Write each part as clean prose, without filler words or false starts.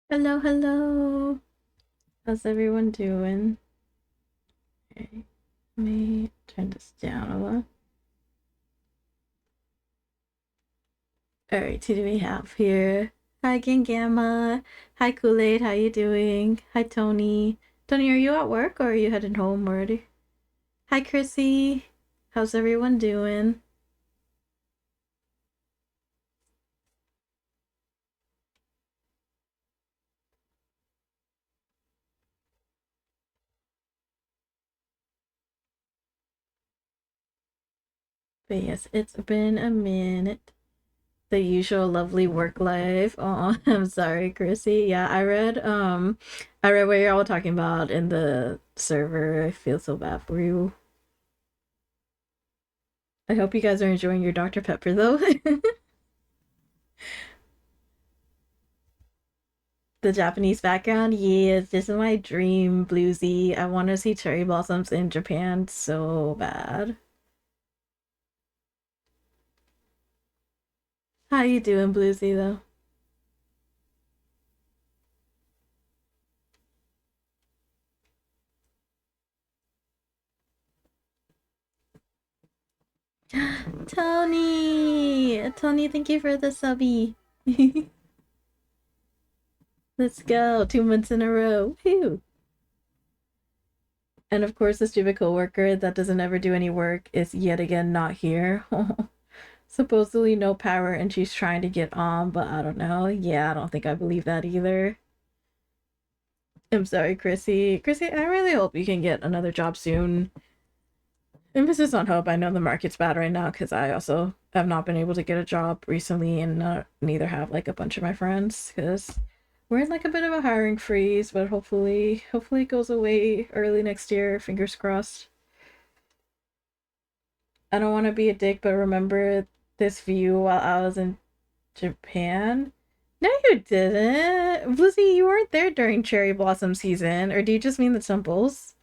Hello, hello. How's everyone doing? Okay, let me turn this down a lot. Alright, who do we have here? Hi, Gangama. Hi, Kool-Aid. How you doing? Hi, Tony. Tony, are you at work or are you heading home already? Hi, Chrissy. How's everyone doing? But yes, it's been a minute. The usual lovely work life. Oh, I'm sorry, Chrissy. Yeah, I read what you're all talking about in the server. I feel so bad for you. I hope you guys are enjoying your Dr. Pepper though. The Japanese background, yes, this is my dream, Bluesy. I want to see cherry blossoms in Japan so bad. How you doing, Bluesy though? Tony, thank you for the subby. Let's go, 2 months in a row. Whew. And of course, the stupid coworker that doesn't ever do any work is yet again not here. Supposedly no power, and she's trying to get on, but I don't know. Yeah, I don't think I believe that either. I'm sorry, Chrissy. Chrissy, I really hope you can get another job soon. Emphasis on hope. I know the market's bad right now because I also have not been able to get a job recently, and neither have like a bunch of my friends because we're in like a bit of a hiring freeze. But hopefully it goes away early next year. Fingers crossed. I don't want to be a dick, but remember this view while I was in Japan? No, you didn't. Lizzie, you weren't there during cherry blossom season, or do you just mean the temples?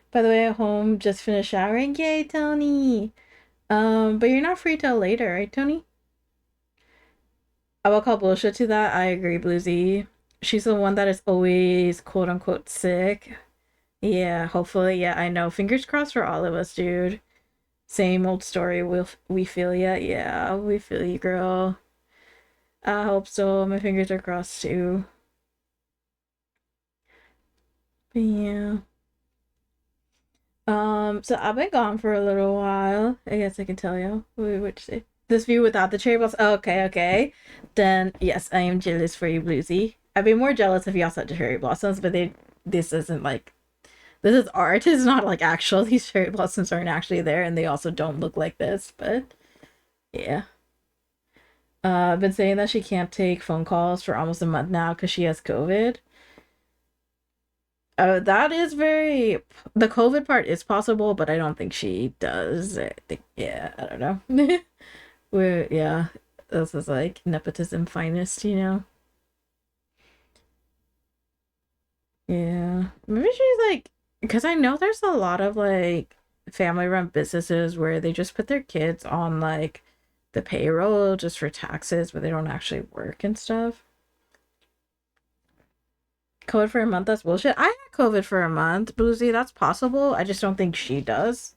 By the way, at home, just finished showering. Yay, Tony! But you're not free till later, right, Tony? I will call bullshit to that. I agree, Bluesy. She's the one that is always quote unquote sick. Yeah, hopefully, yeah, I know. Fingers crossed for all of us, dude. Same old story. We feel ya. Yeah, we feel you, girl. I hope so. My fingers are crossed too. But yeah. So I've been gone for a little while. I guess I can tell you. Wait, which day? This view without the cherry blossom. Oh, okay, okay. Then yes, I am jealous for you, Bluesy. I'd be more jealous if you also had the cherry blossoms, but this isn't like this is art. It's not like actual. These cherry blossoms aren't actually there, and they also don't look like this. But yeah, I've been saying that she can't take phone calls for almost a month now because she has COVID. That is very. The COVID part is possible, but I don't think she does. I think, yeah, I don't know. We're, yeah, this is like nepotism finest, you know? Yeah. Maybe she's like, because I know there's a lot of like family run businesses where they just put their kids on like the payroll just for taxes, but they don't actually work and stuff. COVID for a month, that's bullshit. I had COVID for a month, Boozy. That's possible. I just don't think she does.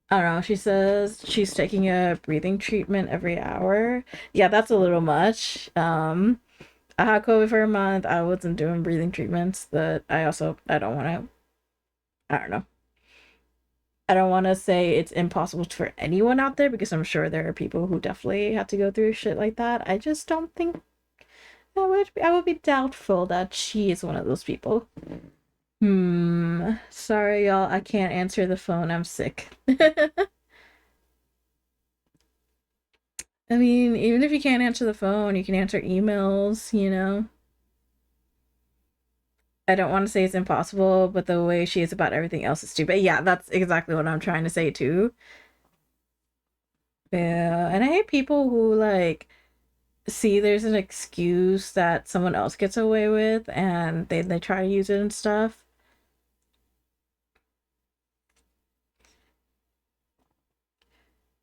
I don't know. She says she's taking a breathing treatment every hour. Yeah, that's a little much. I had COVID for a month. I wasn't doing breathing treatments, but I don't want to. I don't know. I don't want to say it's impossible for anyone out there because I'm sure there are people who definitely have to go through shit like that. I just don't think I would be doubtful that she is one of those people. Sorry, y'all. I can't answer the phone. I'm sick. I mean, even if you can't answer the phone, you can answer emails, you know? I don't want to say it's impossible, but the way she is about everything else is stupid. Yeah, that's exactly what I'm trying to say too. Yeah, and I hate people who like see there's an excuse that someone else gets away with and they try to use it and stuff.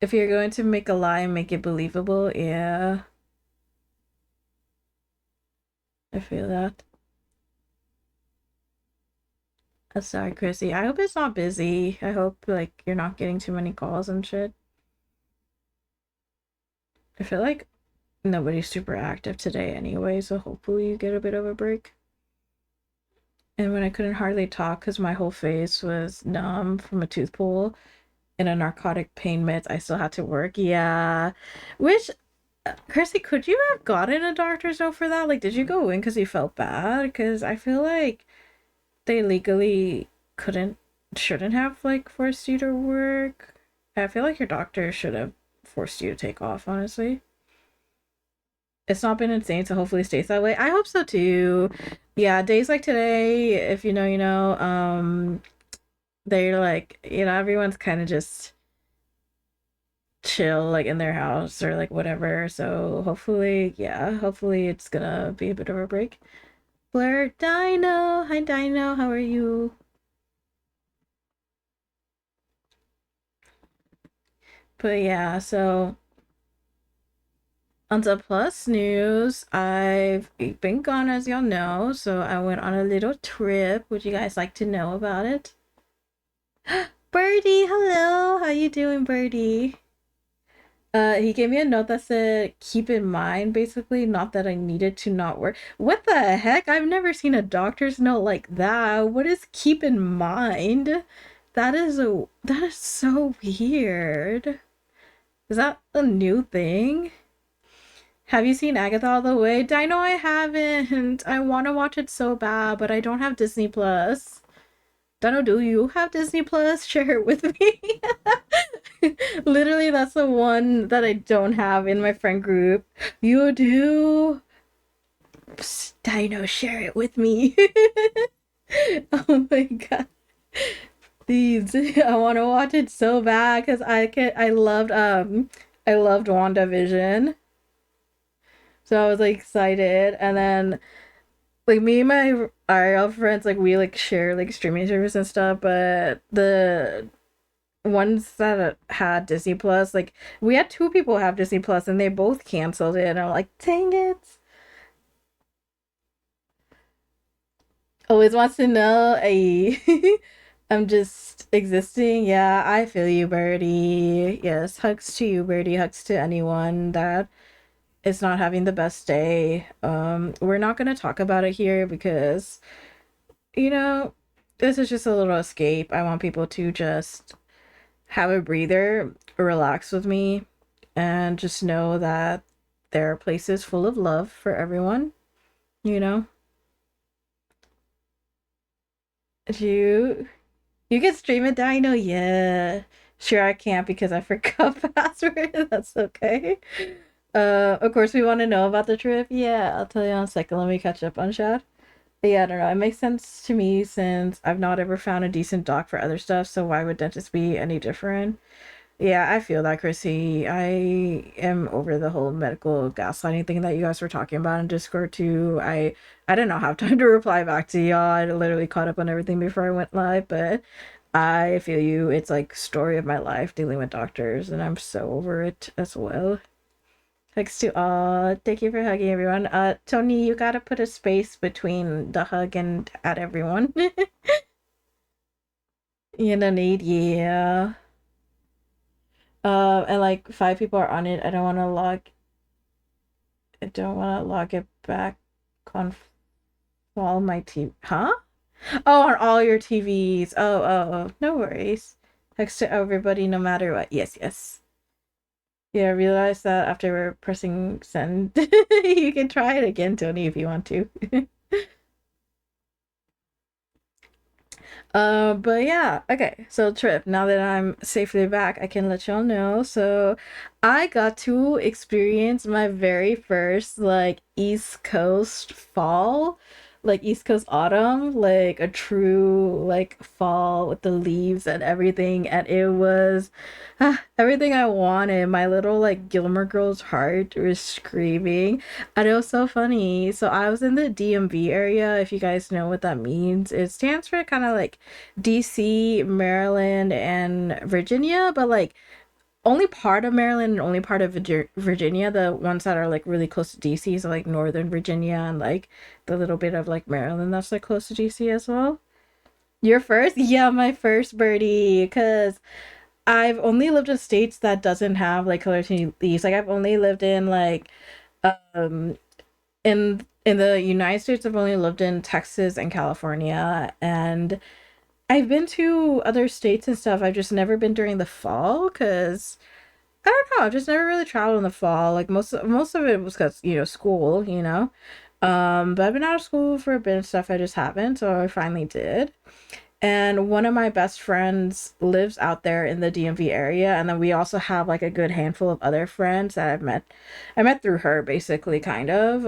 If you're going to make a lie, make it believable. Yeah. I feel that. Sorry, Chrissy. I hope it's not busy. I hope like you're not getting too many calls and shit. I feel like nobody's super active today anyway, so hopefully you get a bit of a break. And when I couldn't hardly talk because my whole face was numb from a tooth pull and a narcotic pain meds, I still had to work. Yeah. Which, Chrissy, could you have gotten a doctor's note for that? Like, did you go in because you felt bad? Because I feel like they legally couldn't, shouldn't have, like, forced you to work. I feel like your doctor should have forced you to take off, honestly. It's not been insane, so hopefully it stays that way. I hope so too. Yeah, days like today, if you know, you know, they're like, you know, everyone's kind of just chill, like in their house or like whatever. So hopefully, yeah, hopefully it's gonna be a bit of a break. Blur Dino, hi Dino, how are you? But yeah, so on the plus news, I've been gone as y'all know, so I went on a little trip. Would you guys like to know about it? Birdie, hello. How you doing, Birdie? He gave me a note that said, keep in mind, basically, not that I needed to not work. What the heck? I've never seen a doctor's note like that. What is keep in mind? That is so weird. Is that a new thing? Have you seen Agatha all the way? I know I haven't. I want to watch it so bad, but I don't have Disney Plus. Dano, do you have Disney Plus? Share it with me. Literally, that's the one that I don't have in my friend group. You do? Psst, Dino, share it with me. Oh my god. These I want to watch it so bad because I loved WandaVision. So I was like excited and then like me and my IRL friends like we like share like streaming service and stuff, but the ones that had Disney Plus, like we had two people have Disney Plus and they both canceled it. And I'm like, dang it. Always wants to know. I'm just existing. Yeah, I feel you, Birdie. Yes, hugs to you, Birdie. Hugs to anyone that is not having the best day. We're not gonna talk about it here because, you know, this is just a little escape. I want people to just have a breather, relax with me, and just know that there are places full of love for everyone, you know? You can stream it, Dino? Yeah. Sure I can't because I forgot password. That's okay. Of course we want to know about the trip. Yeah, I'll tell you in a second. Let me catch up on chat. But yeah, I don't know. It makes sense to me since I've not ever found a decent doc for other stuff, so why would dentist be any different? Yeah, I feel that, Chrissy. I am over the whole medical gaslighting thing that you guys were talking about in Discord too. I did not have time to reply back to y'all. I literally caught up on everything before I went live, but I feel you. It's like story of my life dealing with doctors, and I'm so over it as well. Thanks to all. Thank you for hugging everyone. Tony, you gotta put a space between the hug and at everyone. You don't need, yeah. And like five people are on it. I don't want to log it back on all my TV. Huh? Oh, on all your TVs. Oh. No worries. Text to everybody no matter what. Yes, yes. Yeah, realize that after we're pressing send, you can try it again, Tony, if you want to. But yeah, okay. So trip. Now that I'm safely back, I can let y'all know. So I got to experience my very first like East Coast fall, like East Coast autumn, like a true like fall with the leaves and everything, and it was everything I wanted. My little like Gilmore Girls heart was screaming. And it was so funny. So I was in the DMV area, if you guys know what that means. It stands for kind of like DC, Maryland, and Virginia, but like only part of Maryland and only part of Virginia. The ones that are like really close to DC, so like Northern Virginia and like the little bit of like Maryland that's like close to DC as well. Your first? Yeah, my first birdie. Cause I've only lived in states that doesn't have like color changing leaves. Like I've only lived in like um in the United States. I've only lived in Texas and California, and I've been to other states and stuff. I've just never been during the fall because I don't know. I've just never really traveled in the fall. Like most of it was because school. But I've been out of school for a bit and stuff. I just haven't, so I finally did. And one of my best friends lives out there in the DMV area, and then we also have like a good handful of other friends that I met through her basically kind of.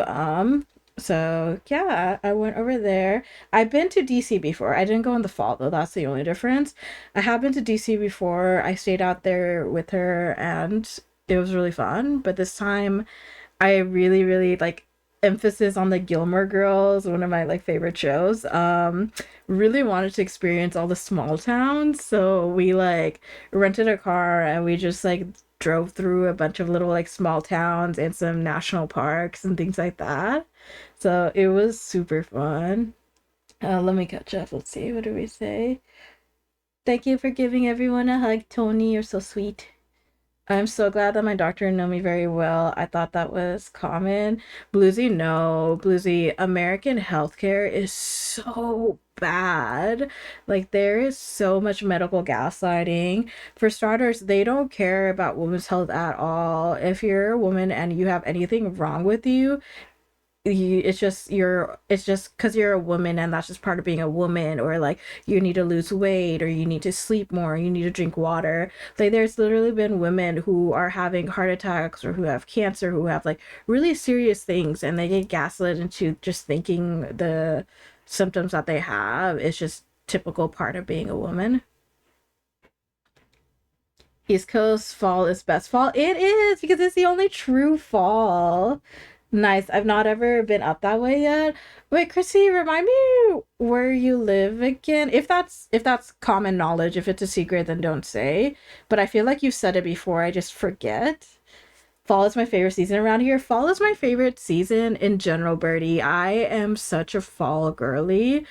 So yeah, I went over there. I've been to DC before. I didn't go in the fall though, that's the only difference. I have been to DC before. I stayed out there with her and it was really fun, but this time I really, really like emphasis on the Gilmore Girls, one of my like favorite shows. Really wanted to experience all the small towns, so we like rented a car and we just like drove through a bunch of little like small towns and some national parks and things like that. So it was super fun. Let me catch up. Let's see. What do we say? Thank you for giving everyone a hug, Tony. You're so sweet. I'm so glad that my doctor know me very well. I thought that was common. Bluesy, no. Bluesy, American healthcare is so bad. Like, there is so much medical gaslighting. For starters, they don't care about women's health at all. If you're a woman and you have anything wrong with you, it's just because you're a woman and that's just part of being a woman, or like you need to lose weight or you need to sleep more, you need to drink water. Like there's literally been women who are having heart attacks or who have cancer, who have like really serious things, and they get gaslit into just thinking the symptoms that they have is just typical part of being a woman. East Coast fall is best fall. It is because it's the only true fall. Nice. I've not ever been up that way yet. Wait, Chrissy, remind me where you live again. If that's common knowledge, if it's a secret, then don't say. But I feel like you've said it before. I just forget. Fall is my favorite season around here. Fall is my favorite season in general, Birdie. I am such a fall girly.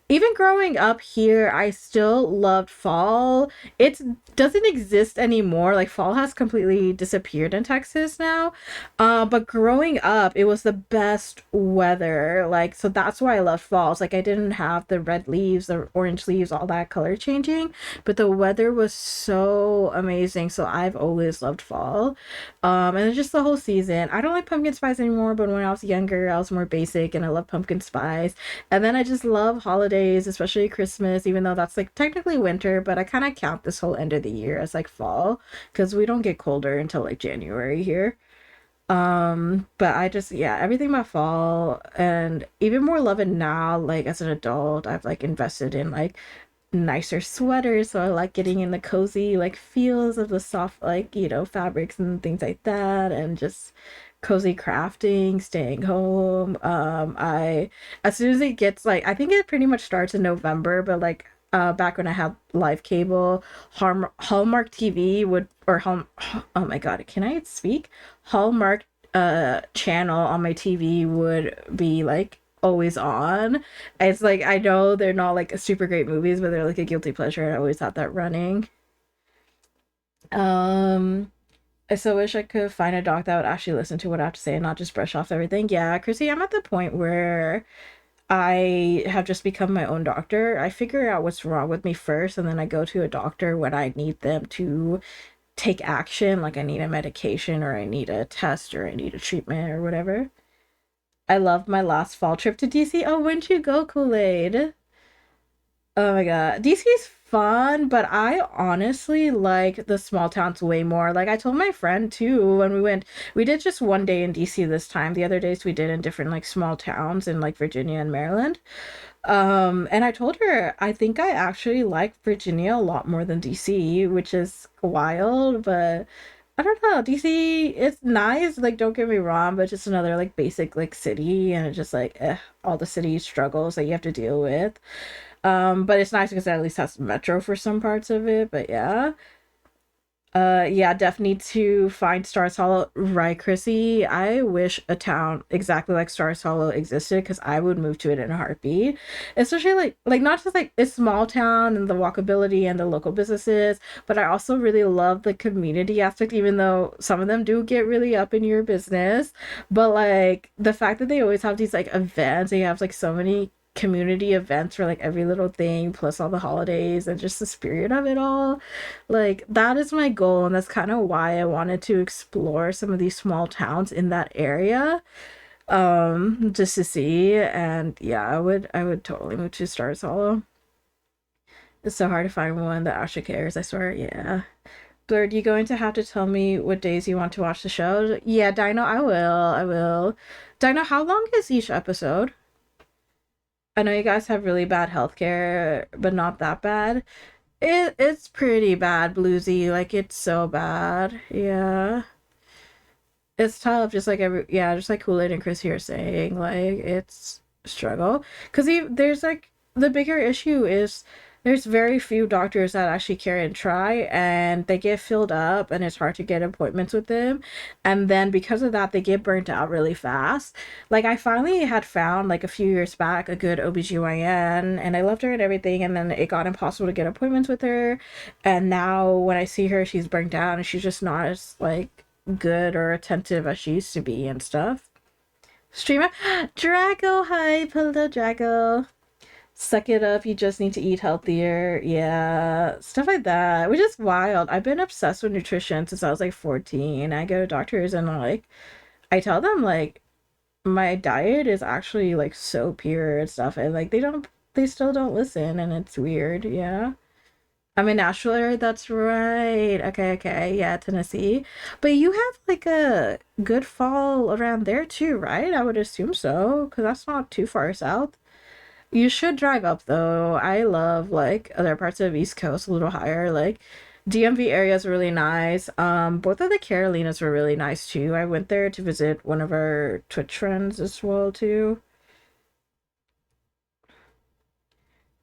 Even growing up here, I still loved fall. It doesn't exist anymore. Like fall has completely disappeared in Texas now. But growing up, it was the best weather. Like so that's why I love fall. It's like I didn't have the red leaves, the orange leaves, all that color changing, but the weather was so amazing. So I've always loved fall. And it's just the whole season. I don't like pumpkin spice anymore, but when I was younger, I was more basic and I love pumpkin spice. And then I just love holidays, especially Christmas, even though that's like technically winter, but I kind of count this whole end of the year as like fall because we don't get colder until like January here. But I just, yeah, everything about fall and even more love it now, like as an adult, I've like invested in like nicer sweaters, so I like getting in the cozy like feels of the soft like fabrics and things like that, and just cozy crafting, staying home. I as soon as it gets like I think it pretty much starts in November, but like back when I had live cable, Hallmark TV would or Hall oh my god, can I speak? Hallmark channel on my TV would be like always on. It's like I know they're not like super great movies, but they're like a guilty pleasure. And I always had that running. Um, I so wish I could find a doc that would actually listen to what I have to say and not just brush off everything. Yeah, Chrissy, I'm at the point where I have just become my own doctor. I figure out what's wrong with me first, and then I go to a doctor when I need them to take action, like I need a medication or I need a test or I need a treatment or whatever. I loved my last fall trip to DC. Oh, when'd you go, Kool-Aid? Oh my god. DC's fun, but I honestly like the small towns way more. Like I told my friend too when we went, we did just one day in DC this time. The other days we did in different like small towns in like Virginia and Maryland. And I told her I think I actually like Virginia a lot more than DC, which is wild, but I don't know. DC it's nice, like don't get me wrong, but just another like basic like city and it's just like all the city struggles that you have to deal with. But it's nice because it at least has metro for some parts of it, but yeah. Yeah, definitely to find Stars Hollow. Right, Chrissy. I wish a town exactly like Stars Hollow existed because I would move to it in a heartbeat. Especially like not just like a small town and the walkability and the local businesses, but I also really love the community aspect, even though some of them do get really up in your business. But like the fact that they always have these like events, they have like so many community events for like every little thing, plus all the holidays and just the spirit of it all, like that is my goal, and that's kind of why I wanted to explore some of these small towns in that area, just to see. And yeah, I would totally move to Stars Hollow. It's so hard to find one that actually cares, I swear. Yeah. Blurred, you going to have to tell me what days you want to watch the show? Yeah, Dino, I will. Dino, how long is each episode? I know you guys have really bad healthcare, but not that bad. It's pretty bad, bluesy. Like it's so bad. Yeah. It's tough, just like every yeah, just like Kool-Aid and Chris here saying, like it's a struggle. Cause there's like the bigger issue is there's very few doctors that actually care and try, and they get filled up and it's hard to get appointments with them. And then because of that they get burnt out really fast. Like I finally had found like a few years back a good OBGYN and I loved her and everything, and then it got impossible to get appointments with her. And now when I see her she's burnt out and she's just not as like good or attentive as she used to be and stuff. Streamer Drago, hi, hello Drago. Suck it up, you just need to eat healthier. Yeah, stuff like that, which is wild. I've been obsessed with nutrition since I was like 14. I go to doctors and like I tell them like my diet is actually like so pure and stuff, and like they still don't listen, and it's weird. Yeah. I'm in Nashville, that's right. Okay, okay. Yeah, Tennessee. But you have like a good fall around there too, right? I would assume so, because that's not too far south. You should drive up though. I love like other parts of East Coast a little higher. Like DMV area is really nice. Both of the Carolinas were really nice too. I went there to visit one of our Twitch friends as well too.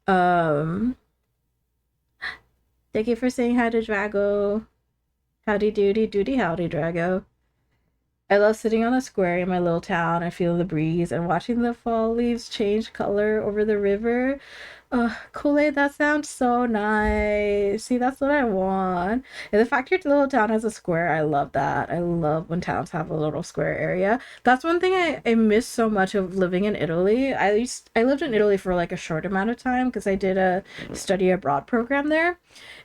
Um, Thank you for saying hi to Drago. Howdy doody doody howdy Drago. I love sitting on a square in my little town and feeling the breeze and watching the fall leaves change color over the river. Kool-Aid, that sounds so nice. See, that's what I want. And the fact your little town has a square, I love that. I love when towns have a little square area. That's one thing I miss so much of living in Italy. I lived in Italy for like a short amount of time because I did a study abroad program there,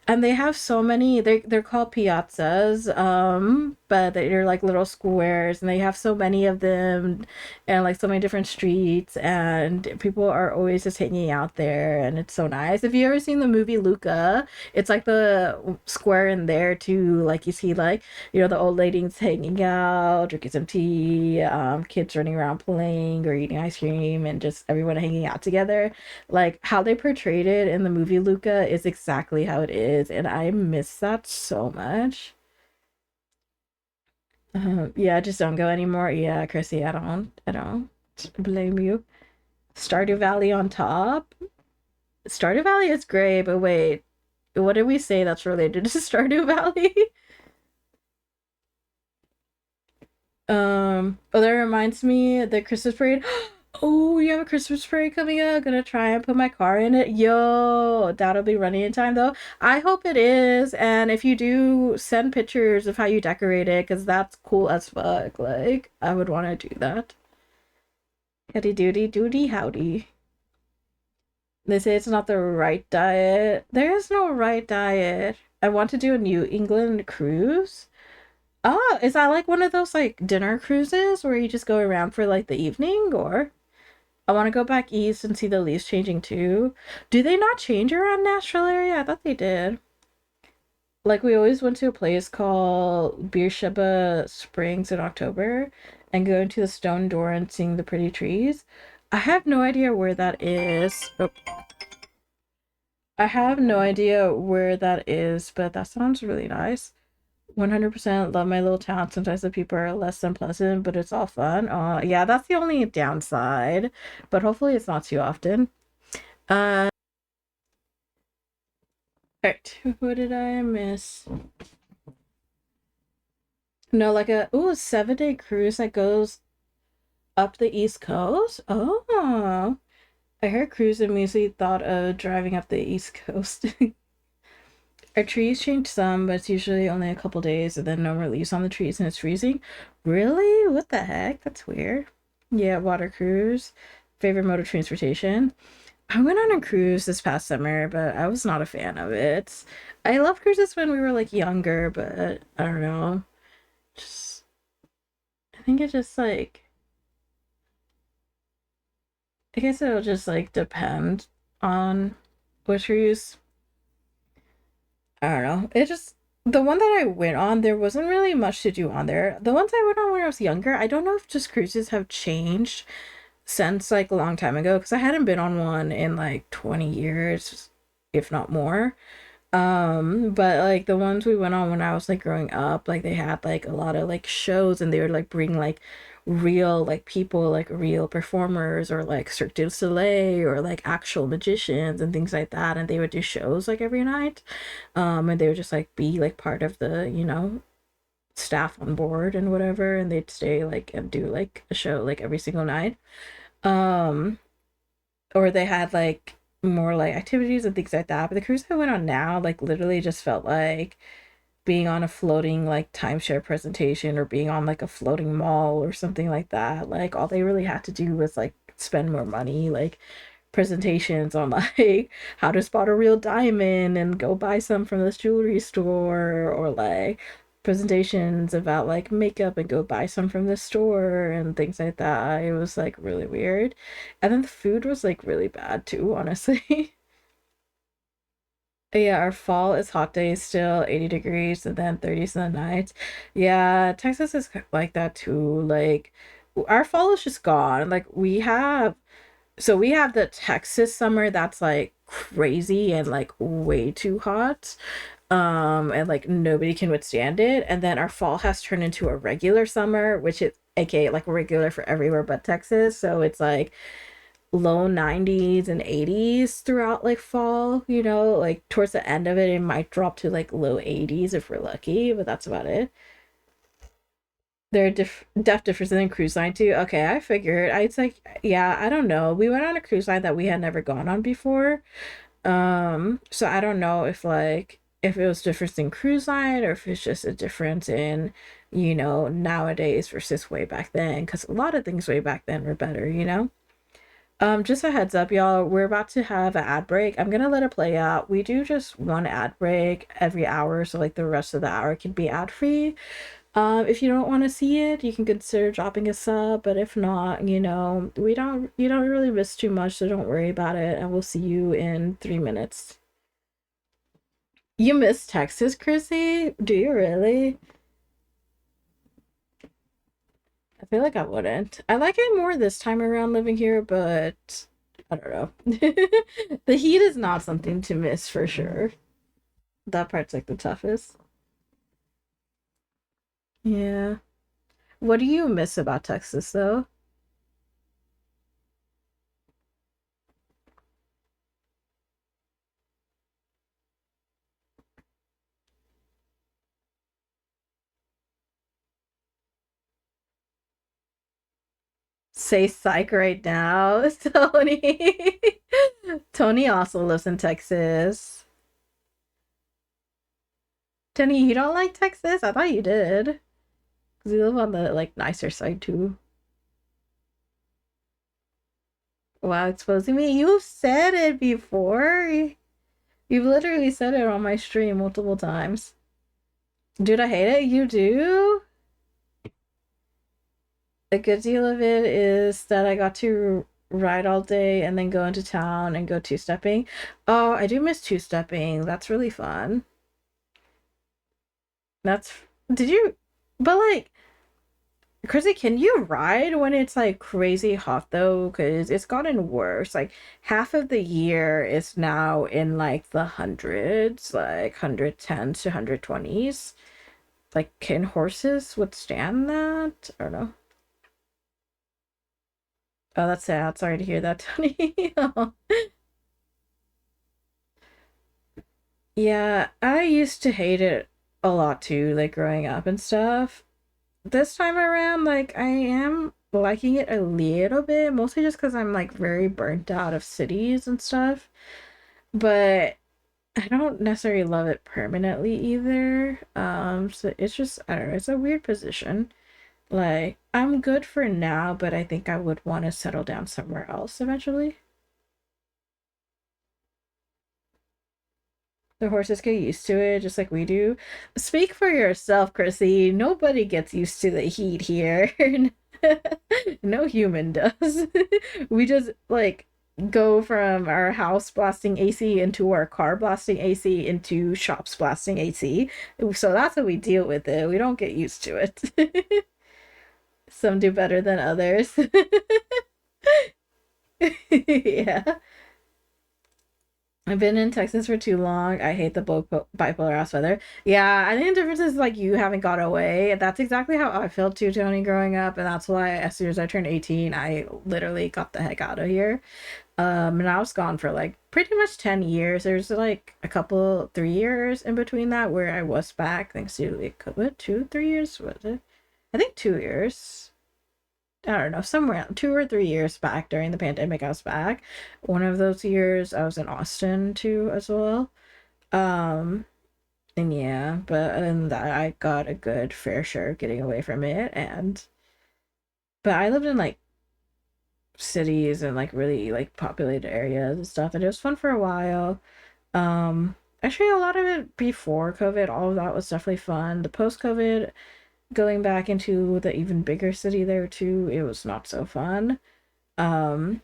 and they have so many, they're called piazzas, but they're like little squares and they have so many of them, and like so many different streets, and people are always just hanging out there, and it's so nice. If you ever seen the movie Luca, it's like the square in there too. Like you see like, the old ladies hanging out drinking some tea, kids running around playing or eating ice cream, and just everyone hanging out together. Like how they portrayed it in the movie Luca is exactly how it is, and I miss that so much. Yeah, just don't go anymore. Yeah, Chrissy, I don't blame you. Stardew Valley on top. Stardew Valley is great, but wait, what did we say that's related to Stardew Valley? Oh, that reminds me, the Christmas parade. Oh, you have a Christmas parade coming up. Gonna try and put my car in it. Yo, that'll be running in time though. I hope it is. And if you do, send pictures of how you decorate it, because that's cool as fuck. Like, I would want to do that. Howdy doody doody howdy. They say it's not the right diet. There is no right diet. I want to do a New England cruise. Oh, is that like one of those like dinner cruises where you just go around for like the evening, or? I want to go back east and see the leaves changing too. Do they not change around Nashville area? I thought they did. Like we always went to a place called Beersheba Springs in October and go into the stone door and seeing the pretty trees. I have no idea where that is. Oh, I have no idea where that is, but that sounds really nice. 100% love my little town. Sometimes the people are less than pleasant, but it's all fun. Yeah, that's the only downside, but hopefully it's not too often. Uh, all right, what did I miss? No, like a 7-day cruise that goes up the East Coast. Oh, I heard cruise and immediately thought of driving up the East Coast. Our trees change some, but it's usually only a couple days, and then no more leaves on the trees, and it's freezing. Really? What the heck? That's weird. Yeah, water cruise. Favorite mode of transportation. I went on a cruise this past summer, but I was not a fan of it. I loved cruises when we were like younger, but I don't know. Just I think it just like I guess it'll just like depend on which cruise. I don't know. It just the one that I went on, there wasn't really much to do on there. The ones I went on when I was younger, I don't know if just cruises have changed since like a long time ago because I hadn't been on one in like 20 years, if not more. But like the ones we went on when I was like growing up, like they had like a lot of like shows and they would like bring like real like people, like real performers or like Cirque du Soleil or like actual magicians and things like that. And they would do shows like every night. And they would just like be like part of the, staff on board and whatever, and they'd stay like and do like a show like every single night. Um, or they had like more like activities and things like that. But the cruise I went on now, like literally just felt like being on a floating like timeshare presentation or being on like a floating mall or something like that. Like all they really had to do was like spend more money, like presentations on like how to spot a real diamond and go buy some from this jewelry store, or like presentations about like makeup and go buy some from the store and things like that. It was like really weird. And then the food was like really bad too, honestly. Yeah, our fall is hot days still, 80 degrees and then 30s in the night. Yeah, Texas is like that too. Like our fall is just gone. Like we have the Texas summer that's like crazy and like way too hot. And like nobody can withstand it. And then our fall has turned into a regular summer, which is aka like regular for everywhere but Texas. So it's like low 90s and 80s throughout like fall, like towards the end of it, it might drop to like low 80s if we're lucky, but that's about it. There are def differences in cruise line too. Okay, I figured. It's like, yeah, I don't know. We went on a cruise line that we had never gone on before. So I don't know if like if it was difference in cruise line or if it's just a difference in, nowadays versus way back then. Because a lot of things way back then were better. Just a heads up, y'all. We're about to have an ad break. I'm gonna let it play out. We do just one ad break every hour, so like the rest of the hour can be ad free. If you don't want to see it, you can consider dropping a sub, but if not, we don't you don't really miss too much, so don't worry about it, and we'll see you in 3 minutes. You miss Texas, Chrissy? Do you really? I feel like I wouldn't. I like it more this time around living here, but I don't know. The heat is not something to miss for sure. That part's like the toughest. Yeah. What do you miss about Texas though? Say psych right now, Tony. Tony also lives in Texas. Tony, you don't like Texas? I thought you did. Because you live on the like nicer side too. Wow, exposing me. You've said it before. You've literally said it on my stream multiple times. Dude, I hate it. You do? A good deal of it is that I got to ride all day and then go into town and go two-stepping. Oh, I do miss two-stepping. That's really fun. That's did you but like Chrissy, can you ride when it's like crazy hot though? Because it's gotten worse. Like half of the year is now in like the hundreds, like 110s to 120s. Like, can horses withstand that? I don't know. Oh, that's sad. Sorry to hear that, Tony. Yeah, I used to hate it a lot too, like growing up and stuff. this time around, like I am liking it a little bit, mostly just because I'm like very burnt out of cities and stuff. But I don't necessarily love it permanently either. So it's just I don't know, it's a weird position. Like I'm good for now, but I think I would want to settle down somewhere else eventually. The horses get used to it just like we do. Speak for yourself, Chrissy. Nobody gets used to the heat here. No human does. We just like go from our house blasting AC into our car blasting AC into shops blasting AC. So that's how we deal with it. We don't get used to it. Some do better than others. Yeah. I've been in Texas for too long. I hate the bipolar ass weather. Yeah, I think the difference is like you haven't got away. That's exactly how I felt too, Tony, growing up, and that's why as soon as I turned 18, I literally got the heck out of here. And I was gone for like pretty much 10 years. There's like a couple 3 years in between that where I was back thanks to like what 2 3 years was it? I think 2 years. I don't know, somewhere 2 or 3 years back during the pandemic, I was back. One of those years, I was in Austin too, as well. Um, and yeah, but other than that, I got a good fair share of getting away from it. But I lived in like cities and like really like populated areas and stuff, and it was fun for a while. Actually, a lot of it before COVID, all of that was definitely fun. The post COVID, going back into the even bigger city there too, it was not so fun. Um,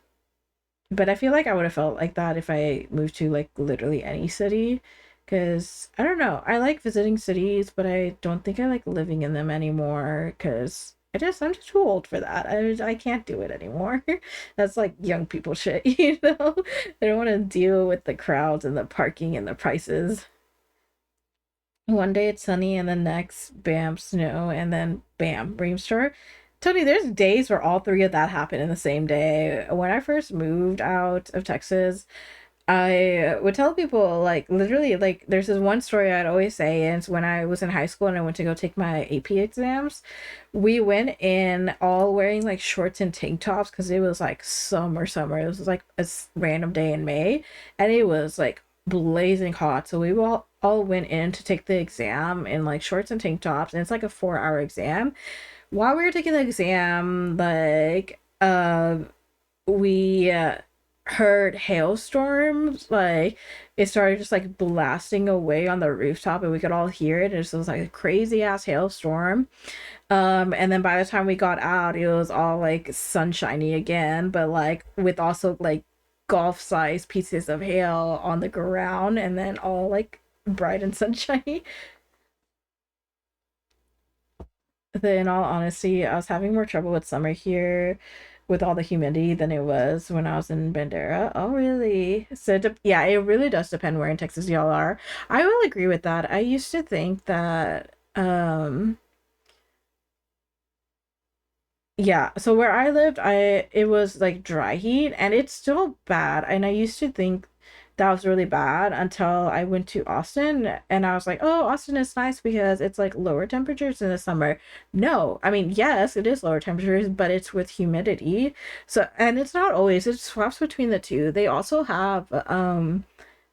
but I feel like I would have felt like that if I moved to like literally any city. Because I don't know, I like visiting cities, but I don't think I like living in them anymore. Because I'm just too old for that. I can't do it anymore. That's like young people shit, you know? I don't want to deal with the crowds and the parking and the prices. One day it's sunny, and then next, bam, snow, and then bam, rainstorm. Tony, there's days where all three of that happen in the same day. When I first moved out of Texas, I would tell people like literally like there's this one story I'd always say, and it's when I was in high school and I went to go take my AP exams. We went in all wearing like shorts and tank tops because it was like summer. It was like a random day in May, and it was like blazing hot. So we all went in to take the exam in like shorts and tank tops, and it's like a 4 hour exam. While we were taking the exam, like we heard hailstorms. Like it started just like blasting away on the rooftop, and we could all hear it. It was like a crazy ass hailstorm. And then by the time we got out, it was all like sunshiny again, but like with also like golf sized pieces of hail on the ground, and then all like bright and sunshiny. But in all honesty, I was having more trouble with summer here with all the humidity than it was when I was in Bandera. Oh, really? So, yeah, it really does depend where in Texas y'all are. I will agree with that. I used to think that, yeah, so where I lived, I it was like dry heat, and it's still bad. And I used to think that was really bad until I went to Austin, and I was like, "Oh, Austin is nice because it's like lower temperatures in the summer." No, I mean, yes, it is lower temperatures, but it's with humidity. So, and it's not always, it swaps between the two. They also have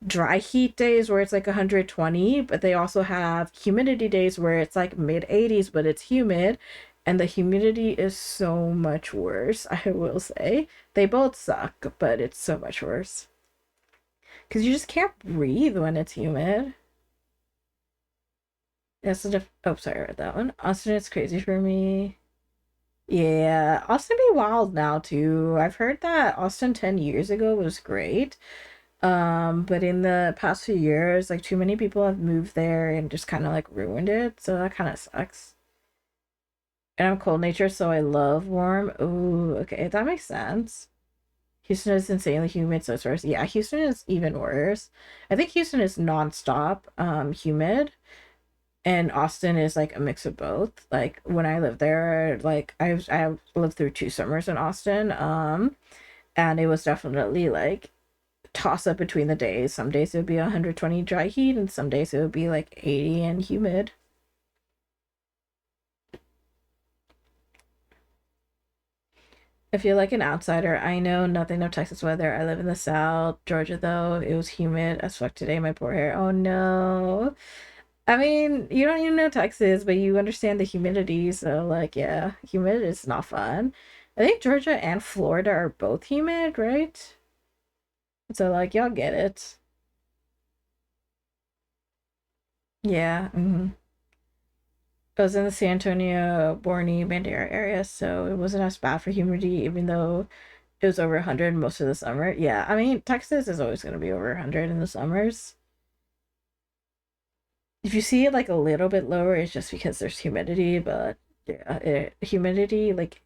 dry heat days where it's like 120, but they also have humidity days where it's like mid 80s, but it's humid. And the humidity is so much worse, I will say. They both suck, but it's so much worse. Because you just can't breathe when it's humid. Oh, sorry, I read that one. Austin is crazy for me. Yeah, Austin be wild now too. I've heard that Austin 10 years ago was great. But in the past few years, like too many people have moved there and just kind of like ruined it. So that kind of sucks. And I'm cold nature, so I love warm. Ooh, okay, that makes sense. Houston is insanely humid, so it's worse. Yeah, Houston is even worse. I think Houston is nonstop, humid, and Austin is like a mix of both. Like when I lived there, like I lived through 2 summers in Austin, and it was definitely like toss up between the days. Some days it would be 120 dry heat, and some days it would be like 80 and humid. I feel like an outsider. I know nothing of Texas weather. I live in the South. Georgia, though, it was humid as fuck today. My poor hair. Oh no. I mean, you don't even know Texas, but you understand the humidity. So, like, yeah, humid is not fun. I think Georgia and Florida are both humid, right? So, like, y'all get it. Yeah. I was in the San Antonio, Borneo, Bandera area, so it wasn't as bad for humidity, even though it was over 100 most of the summer. Yeah, I mean, Texas is always going to be over 100 in the summers. If you see it like a little bit lower, it's just because there's humidity, but yeah, humidity, like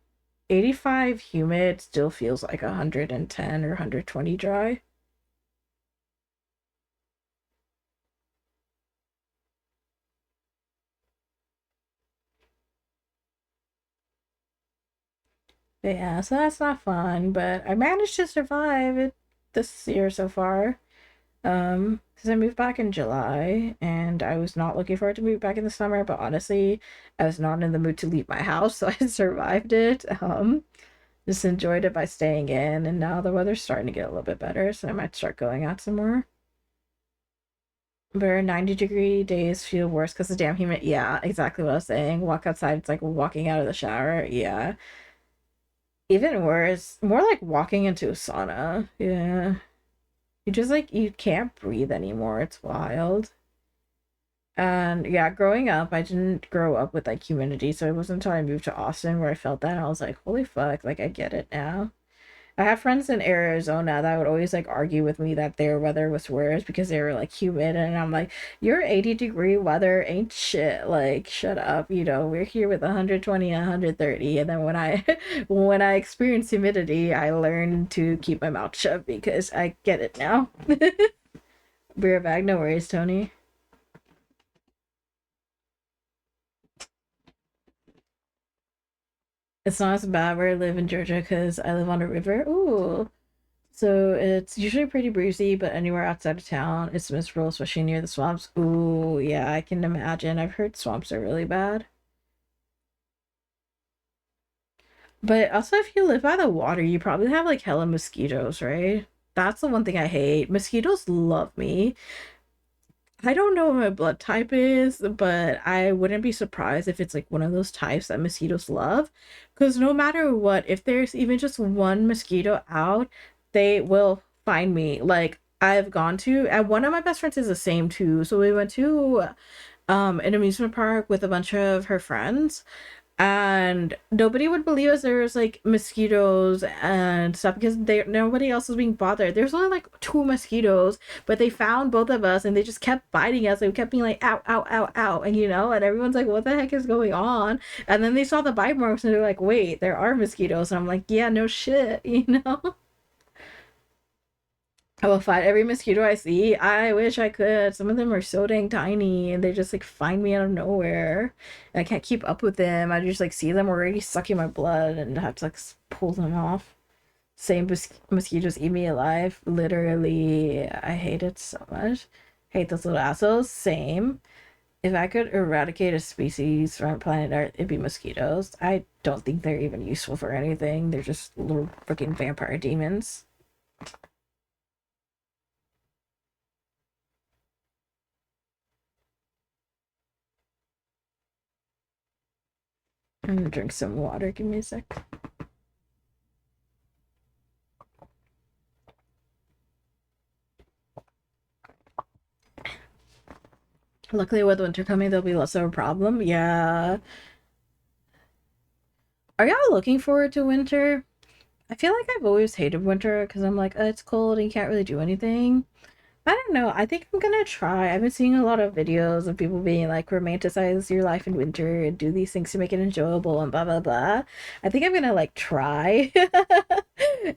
85 humid still feels like 110 or 120 dry. But yeah, so that's not fun, but I managed to survive it this year so far. Because I moved back in July and I was not looking forward to move back in the summer, but honestly, I was not in the mood to leave my house, so I survived it. Just enjoyed it by staying in, and now the weather's starting to get a little bit better, so I might start going out some more. But 90-degree days feel worse because the damn humid. Yeah, exactly what I was saying. Walk outside, it's like walking out of the shower. Yeah. Even worse, more like walking into a sauna. Yeah. You just like, you can't breathe anymore. It's wild. And yeah, growing up, I didn't grow up with like humidity, so it wasn't until I moved to Austin where I felt that. And I was like, holy fuck, like I get it now. I have friends in Arizona that would always like argue with me that their weather was worse because they were like humid, and I'm like, your 80-degree weather ain't shit. Like, shut up. You know, we're here with 120, 130, and then when I when I experience humidity, I learn to keep my mouth shut because I get it now. Beer bag, no worries, Tony. It's not as bad where I live in Georgia because I live on a river. Ooh. So it's usually pretty breezy, but anywhere outside of town, it's miserable, especially near the swamps. Ooh, yeah, I can imagine. I've heard swamps are really bad. But also, if you live by the water, you probably have like hella mosquitoes, right? That's the one thing I hate. Mosquitoes love me. I don't know what my blood type is, but I wouldn't be surprised if it's like one of those types that mosquitoes love. Because no matter what, if there's even just one mosquito out, they will find me. Like I've gone to, and one of my best friends is the same too. So we went to an amusement park with a bunch of her friends, and nobody would believe us there was like mosquitoes and stuff because they nobody else was being bothered. There's only like two mosquitoes, but they found both of us and they just kept biting us. They kept being like ow ow ow ow, and and everyone's like, what the heck is going on? And then they saw the bite marks and they're like, wait, there are mosquitoes. And I'm like, yeah, no shit, I will fight every mosquito I see. I wish I could. Some of them are so dang tiny and they just like find me out of nowhere. And I can't keep up with them. I just like see them already sucking my blood and have to like pull them off. Same mosquitoes eat me alive. Literally, I hate it so much. Hate those little assholes. Same. If I could eradicate a species from planet Earth, it'd be mosquitoes. I don't think they're even useful for anything. They're just little freaking vampire demons. I'm gonna drink some water. Give me a sec. Luckily, with winter coming, there'll be less of a problem. Yeah. Are y'all looking forward to winter? I feel like I've always hated winter because I'm like, it's cold and you can't really do anything. I don't know. I think I'm gonna try. I've been seeing a lot of videos of people being like, romanticize your life in winter and do these things to make it enjoyable and blah blah blah. I think I'm gonna like try.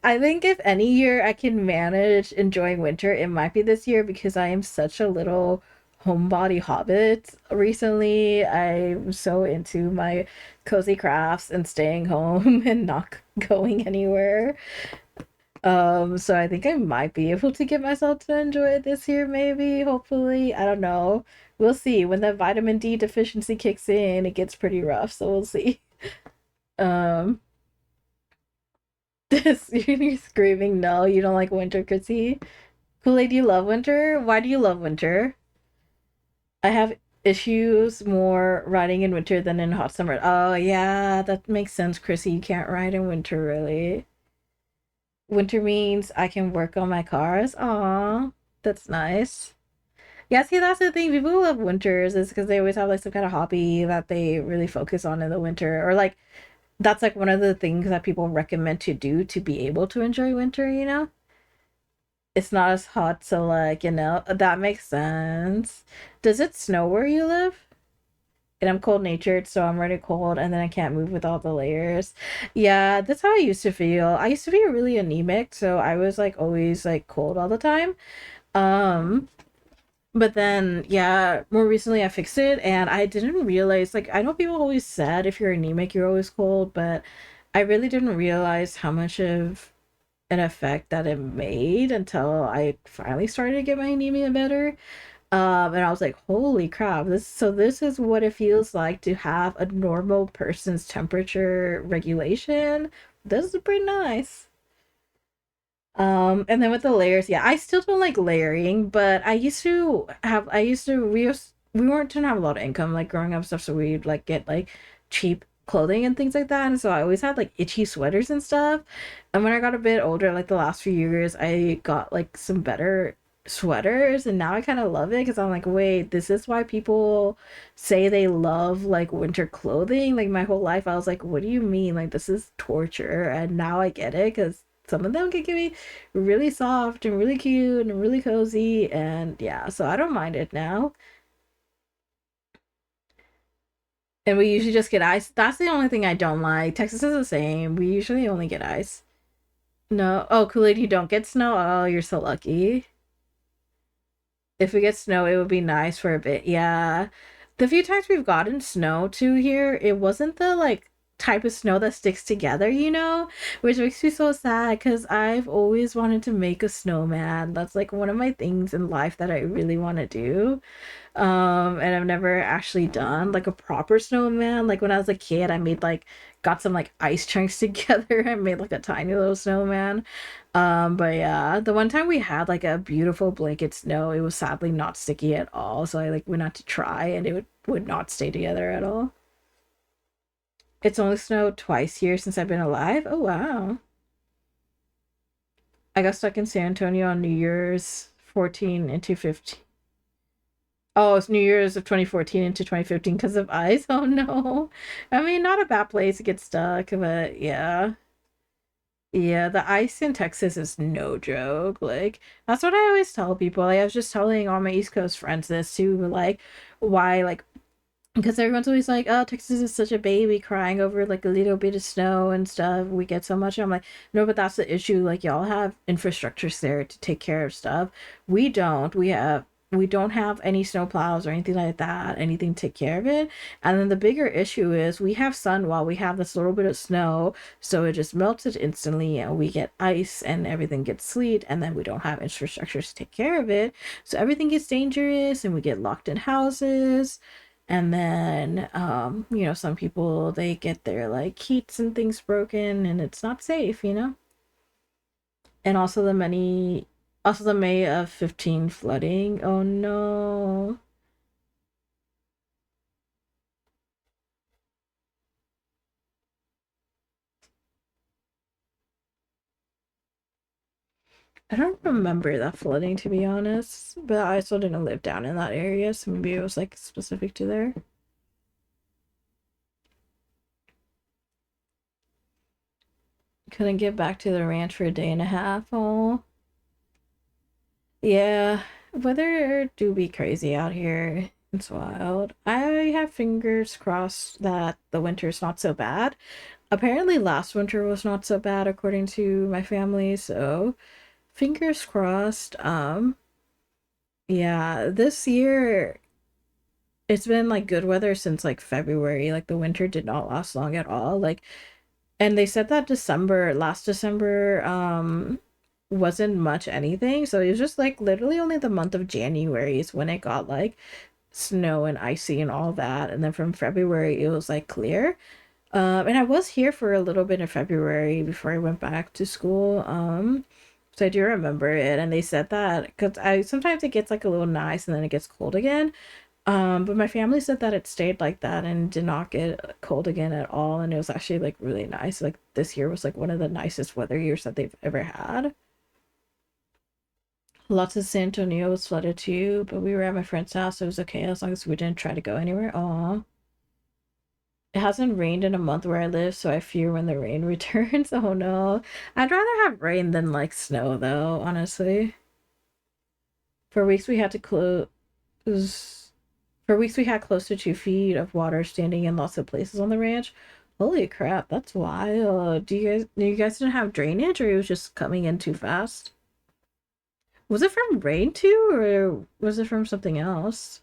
I think if any year I can manage enjoying winter, it might be this year because I am such a little homebody hobbit recently. I'm so into my cozy crafts and staying home and not going anywhere. So I think I might be able to get myself to enjoy it this year, maybe, hopefully. I don't know. We'll see. When the vitamin D deficiency kicks in, it gets pretty rough, so we'll see. Um, You're screaming no, you don't like winter, Chrissy. Kool-Aid, do you love winter? Why do you love winter? I have issues more riding in winter than in hot summer. Oh yeah, that makes sense, Chrissy. You can't ride in winter really. Winter means I can work on my cars. Aw, that's nice. Yeah, see, that's the thing. People who love winters is because they always have like some kind of hobby that they really focus on in the winter, or like that's like one of the things that people recommend to do to be able to enjoy winter, you know? It's not as hot, so like, that makes sense. Does it snow where you live? And I'm cold natured, so I'm already cold and then I can't move with all the layers. Yeah, that's how I used to feel. I used to be really anemic, so I was like always like cold all the time. Um, but then yeah, more recently I fixed it and I didn't realize like I know people always said if you're anemic you're always cold, but I really didn't realize how much of an effect that it made until I finally started to get my anemia better. And I was like, holy crap, this is what it feels like to have a normal person's temperature regulation. This is pretty nice. And then with the layers, yeah, I still don't like layering, but we weren't didn't have a lot of income like growing up stuff, so we'd like get like cheap clothing and things like that. And so I always had like itchy sweaters and stuff. And when I got a bit older, like the last few years, I got like some better sweaters and now I kind of love it because I'm like, wait, this is why people say they love like winter clothing. Like my whole life I was like, what do you mean? Like this is torture. And now I get it because some of them can get me really soft and really cute and really cozy and yeah, so I don't mind it now. And we usually just get ice. That's the only thing I don't like. Texas is the same. We usually only get ice. No. Oh, Kool-Aid, you don't get snow? Oh, you're so lucky. If we get snow, it would be nice for a bit. Yeah. The few times we've gotten snow too here, it wasn't the like type of snow that sticks together, which makes me so sad because I've always wanted to make a snowman. That's like one of my things in life that I really want to do. And I've never actually done like a proper snowman. Like when I was a kid, I made like got some like ice chunks together and made like a tiny little snowman. But yeah, the one time we had like a beautiful blanket snow, it was sadly not sticky at all. So I like went out to try and it would not stay together at all. It's only snowed twice here since I've been alive. Oh wow. I got stuck in San Antonio on New Year's 14 into 15. Oh, it's New Year's of 2014 into 2015 because of ice. Oh no. I mean, not a bad place to get stuck, but yeah. Yeah, the ice in Texas is no joke. Like, that's what I always tell people. Like, I was just telling all my East Coast friends this too, like, why, like, because everyone's always like, oh, Texas is such a baby crying over like a little bit of snow and stuff. We get so much. And I'm like, no, but that's the issue. Like, y'all have infrastructures there to take care of stuff. We don't. We don't have any snow plows or anything like that, anything to take care of it. And then the bigger issue is we have sun while we have this little bit of snow, so it just melts it instantly and we get ice and everything gets sleet, and then we don't have infrastructures to take care of it. So everything gets dangerous and we get locked in houses. And then some people they get their like heats and things broken and it's not safe. And also the May of 15 flooding. Oh no. I don't remember that flooding to be honest, but I still didn't live down in that area, so maybe it was like specific to there. Couldn't get back to the ranch for a day and a half. Oh, yeah. Weather do be crazy out here. It's wild. I have fingers crossed that the winter's not so bad. Apparently, last winter was not so bad according to my family, so fingers crossed. Yeah, this year it's been like good weather since like February. Like the winter did not last long at all. Like, and they said that last December, wasn't much anything. So it was just like literally only the month of January is when it got like snow and icy and all that. And then from February it was like clear. And I was here for a little bit in February before I went back to school. So I do remember it, and they said that because I sometimes it gets like a little nice and then it gets cold again. But my family said that it stayed like that and did not get cold again at all, and it was actually like really nice. Like this year was like one of the nicest weather years that they've ever had. Lots of San Antonio was flooded too, but we were at my friend's house, so it was okay as long as we didn't try to go anywhere. Aw. It hasn't rained in a month where I live, so I fear when the rain returns. Oh no. I'd rather have rain than like snow though, honestly. For weeks we had to close for weeks we had close to 2 feet of water standing in lots of places on the ranch. Holy crap, that's wild. Do you guys didn't have drainage or it was just coming in too fast? Was it from rain too, or was it from something else?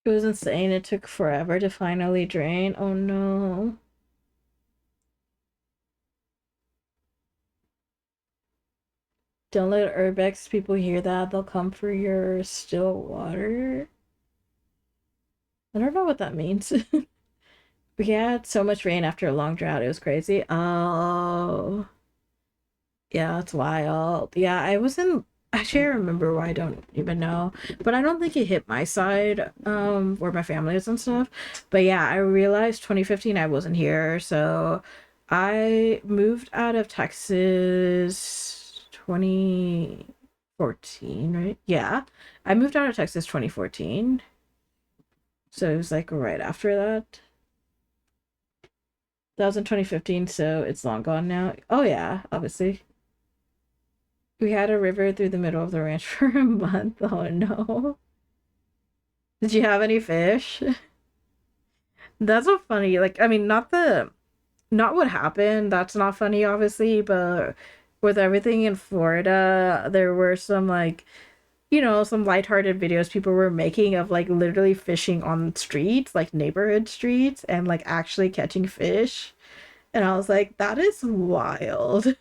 It was insane. It took forever to finally drain. Oh no. Don't let Urbex people hear that. They'll come for your still water. I don't know what that means. We had so much rain after a long drought. It was crazy. Oh, yeah, it's wild. Yeah, I wasn't actually I remember why I don't even know. But I don't think it hit my side, where my family is and stuff. But yeah, I realized 2015 I wasn't here. So I moved out of Texas 2014, right? Yeah. I moved out of Texas 2014. So it was like right after that. That was in 2015, so it's long gone now. Oh yeah, obviously. We had a river through the middle of the ranch for a month. Oh no. Did you have any fish? That's so funny. Like, I mean, not what happened. That's not funny, obviously, but with everything in Florida, there were some like, some lighthearted videos people were making of like literally fishing on streets, like neighborhood streets, and like actually catching fish. And I was like, that is wild.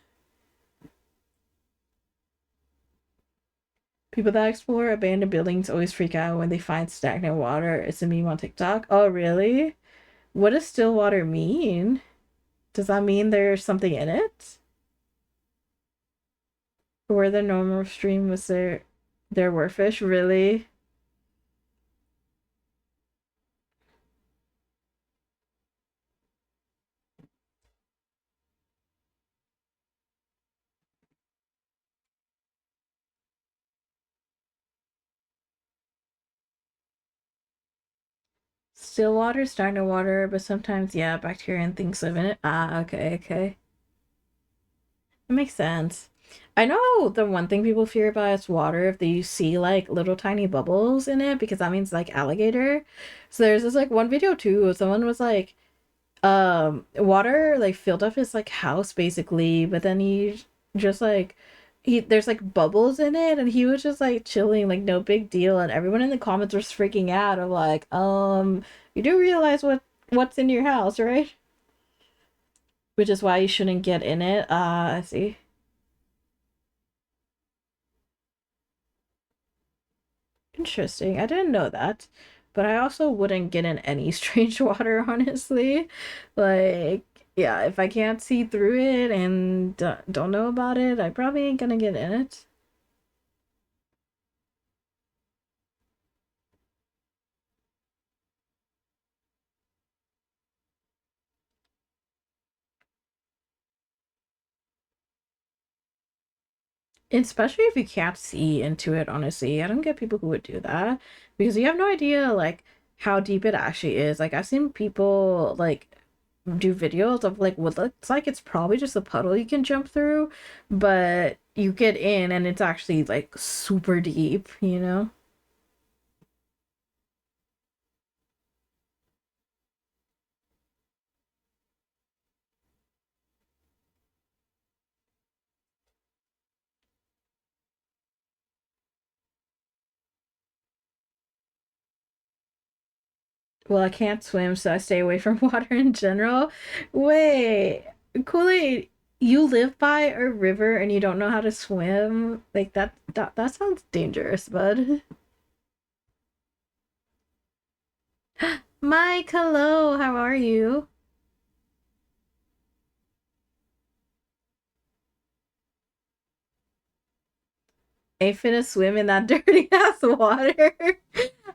People that explore abandoned buildings always freak out when they find stagnant water. It's a meme on TikTok. Oh, really? What does still water mean? Does that mean there's something in it? Where the normal stream was there were fish? Really? Still water, stagnant water, but sometimes, yeah, bacteria and things live in it. Ah, okay, okay. It makes sense. I know the one thing people fear about is water if they see like little tiny bubbles in it because that means like alligator. So there's this like one video too. Someone was like, water like filled up his like house basically, but then he just like there's like bubbles in it and he was just like chilling, like no big deal, and everyone in the comments was freaking out of like, you do realize what's in your house, right? Which is why you shouldn't get in it. I see. Interesting. I didn't know that. But I also wouldn't get in any strange water, honestly. Like, yeah, if I can't see through it and don't know about it, I probably ain't gonna get in it. Especially if you can't see into it, honestly. I don't get people who would do that because you have no idea, like, how deep it actually is. Like, I've seen people, like, do videos of, like, what looks like it's probably just a puddle you can jump through, but you get in and it's actually, like, super deep, you know? Well, I can't swim, so I stay away from water in general. Wait, Kool-Aid, you live by a river and you don't know how to swim? Like that sounds dangerous, bud. Mike, hello, how are you? Ain't finna swim in that dirty ass water.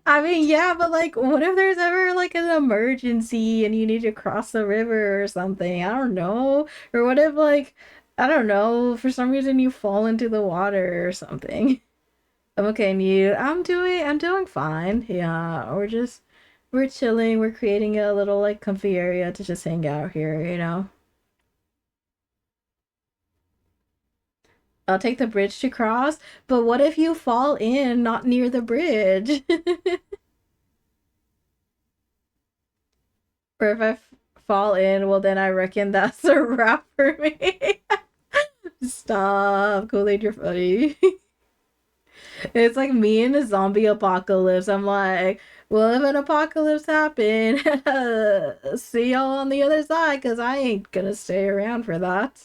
I mean, yeah, but like, what if there's ever like an emergency and you need to cross the river or something? I don't know. Or what if like, I don't know, for some reason you fall into the water or something. I'm okay, and you? I'm doing fine. Yeah, we're chilling. We're creating a little like comfy area to just hang out here. I'll take the bridge to cross, but what if you fall in not near the bridge? Or if fall in, well, then I reckon that's a wrap for me. Stop, Kool-Aid, you're funny. It's like me in a zombie apocalypse. I'm like, well, if an apocalypse happen, see y'all on the other side, because I ain't gonna stay around for that.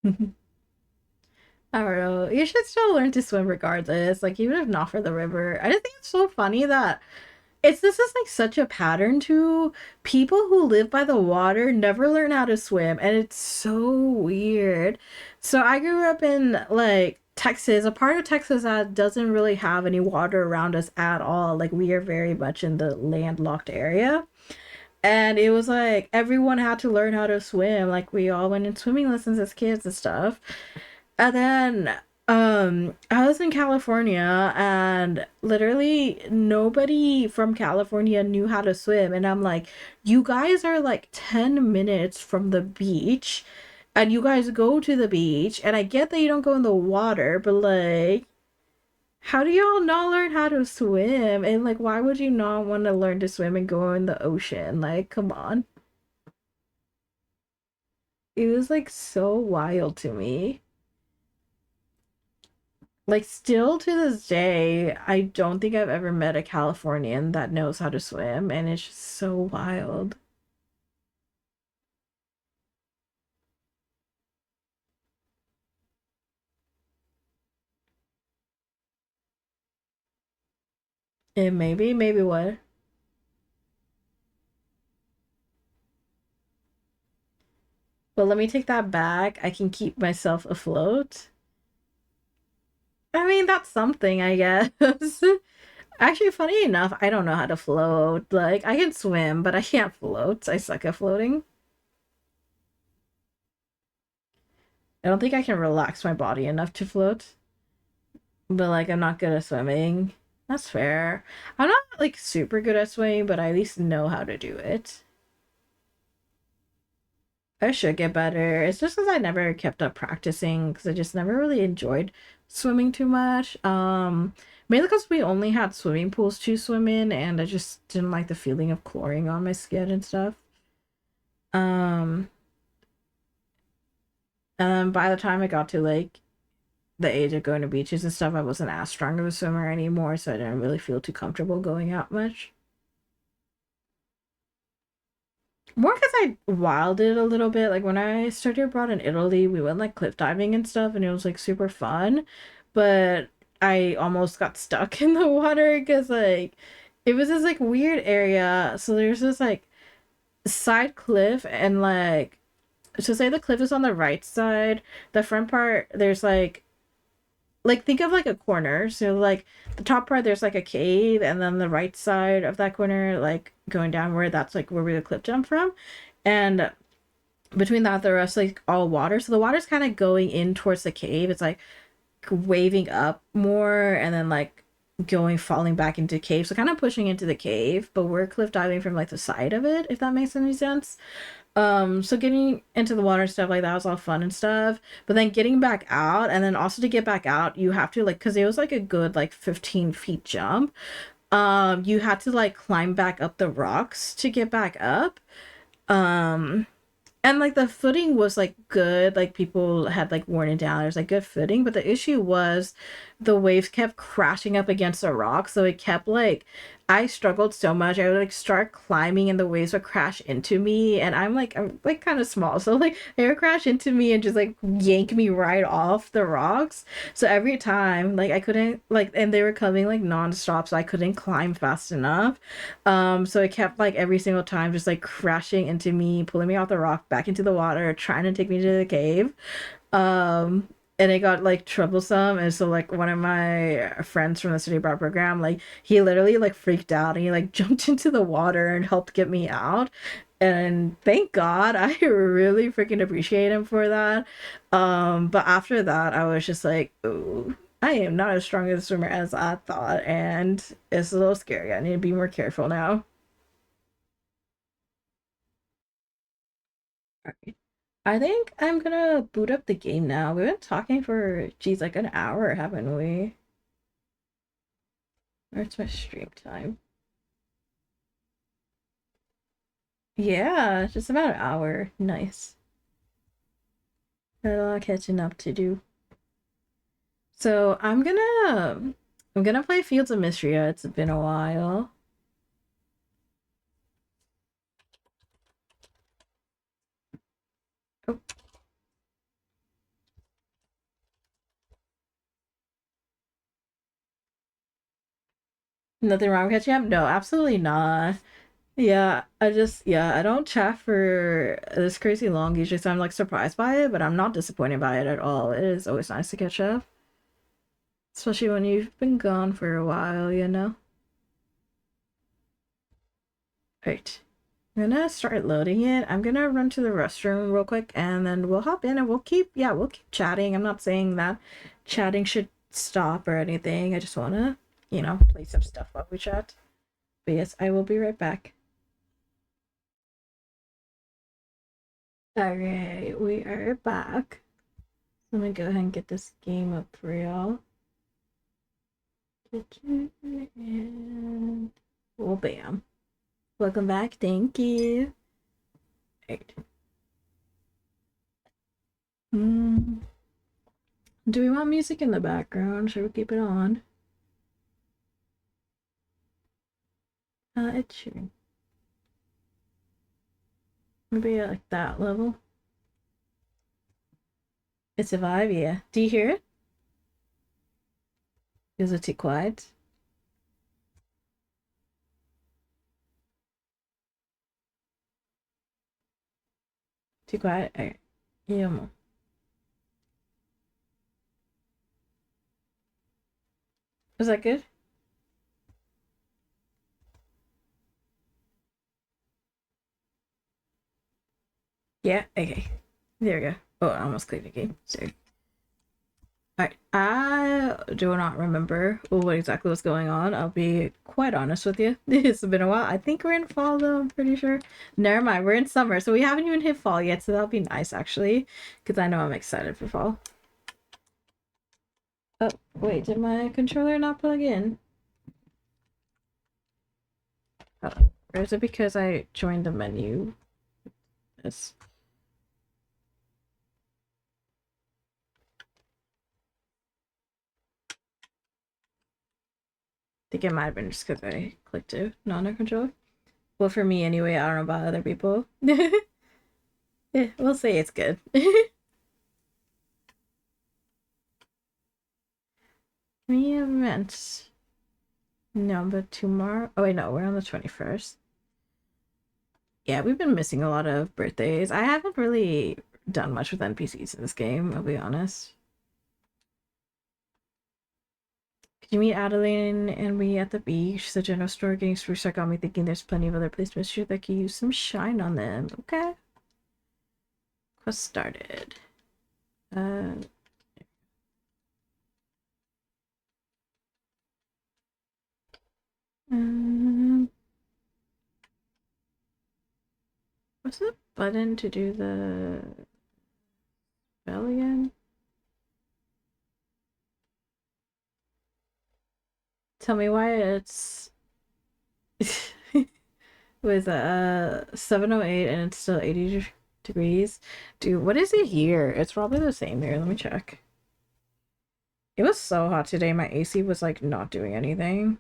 I don't know. You should still learn to swim regardless. Like even if not for the river. I just think it's so funny that this is like such a pattern to people who live by the water never learn how to swim, and it's so weird. So I grew up in like Texas, a part of Texas that doesn't really have any water around us at all. Like we are very much in the landlocked area. And it was like everyone had to learn how to swim. Like we all went in swimming lessons as kids and stuff. And then I was in California and literally nobody from California knew how to swim, and I'm like, you guys are like 10 minutes from the beach and you guys go to the beach, and I get that you don't go in the water, but like how do y'all not learn how to swim? And like why would you not want to learn to swim and go in the ocean? Like come on. It was like so wild to me. Like still to this day, I don't think I've ever met a Californian that knows how to swim, and it's just so wild. And maybe what? But let me take that back. I can keep myself afloat. I mean, that's something, I guess. Actually, funny enough, I don't know how to float. Like, I can swim, but I can't float. I suck at floating. I don't think I can relax my body enough to float. But like, I'm not good at swimming. That's fair. I'm not like super good at swimming, but I at least know how to do it. I should get better. It's just because I never kept up practicing because I just never really enjoyed swimming too much. Mainly because we only had swimming pools to swim in, and I just didn't like the feeling of chlorine on my skin and stuff. Um, and then by the time I got to like the age of going to beaches and stuff, I wasn't as strong of a swimmer anymore, so I didn't really feel too comfortable going out much. More because I wilded a little bit. Like when I studied abroad in Italy, we went like cliff diving and stuff, and it was like super fun. But I almost got stuck in the water because like it was this like weird area. So there's this like side cliff, and like so say the cliff is on the right side. The front part there's like think of like a corner. So like the top part there's like a cave, and then the right side of that corner like going downward, that's like where we the cliff jump from. And between that the rest like all water, so the water's kind of going in towards the cave. It's like waving up more and then like going falling back into cave, so kind of pushing into the cave, but we're cliff diving from like the side of it, if that makes any sense. So getting into the water and stuff like that was all fun and stuff, but then getting back out, and then also to get back out you have to like, because it was like a good like 15 feet jump. you had to like climb back up the rocks to get back up. Um, and like the footing was like good, like people had like worn it down, there's like good footing, but the issue was the waves kept crashing up against the rock, so it kept like, I struggled so much. I would like start climbing and the waves would crash into me, and I'm like kind of small, so like they would crash into me and just like yank me right off the rocks. So every time like I couldn't like, and they were coming like nonstop, so I couldn't climb fast enough. So it kept like every single time just like crashing into me, pulling me off the rock back into the water, trying to take me to the cave. Um, and it got like troublesome. And so like one of my friends from the city bar program, like he literally like freaked out and he like jumped into the water and helped get me out. And thank God, I really freaking appreciate him for that. But after that, I was just like, ooh, I am not as strong as a swimmer as I thought, and it's a little scary. I need to be more careful now. Alright. I think I'm gonna boot up the game now. We've been talking for, geez, like an hour, haven't we? Where's my stream time? Yeah, just about an hour. Nice. Got a lot of catching up to do. So I'm gonna play Fields of Mistria. It's been a while. Oh, nothing wrong with catching up? No, absolutely not. Yeah, yeah, I don't chat for this crazy long usually, so I'm like surprised by it, but I'm not disappointed by it at all. It is always nice to catch up, especially when you've been gone for a while, you know? Right. I'm gonna start loading it. I'm gonna run to the restroom real quick and then we'll hop in and we'll keep chatting. I'm not saying that chatting should stop or anything. I just wanna, play some stuff while we chat. But yes, I will be right back. Alright, we are back. Let me go ahead and get this game up for y'all. And well, bam. Welcome back. Thank you. Right. Mm. Do we want music in the background? Should we keep it on? It's sure. Maybe at like that level. It's a vibe, yeah. Do you hear it? Is it too quiet? Too quiet? Alright. Yeah. Is that good? Yeah, okay. There we go. Oh, I almost clicked the game. Sorry. Alright, I do not remember what exactly was going on. I'll be quite honest with you. It's been a while. I think we're in fall though, I'm pretty sure. Never mind, we're in summer, so we haven't even hit fall yet, so that'll be nice actually. Because I know I'm excited for fall. Oh, wait, did my controller not plug in? Oh, or is it because I joined the menu? Yes. I think it might have been just because I clicked it, not a controller. Well, for me anyway, I don't know about other people. Yeah, we'll say it's good. Me events. No, but tomorrow. Oh, wait, no, we're on the 21st. Yeah, we've been missing a lot of birthdays. I haven't really done much with NPCs in this game, I'll be honest. Could you meet Adeline and me at the beach? The general store getting spruce got me thinking there's plenty of other places sure that could use some shine on them. Okay. Quest started. Uh, um, what's the button to do the spell again? Tell me why it's With 7:08 and it's still 80 degrees. Dude, what is it here? It's probably the same here. Let me check. It was so hot today. My AC was like not doing anything.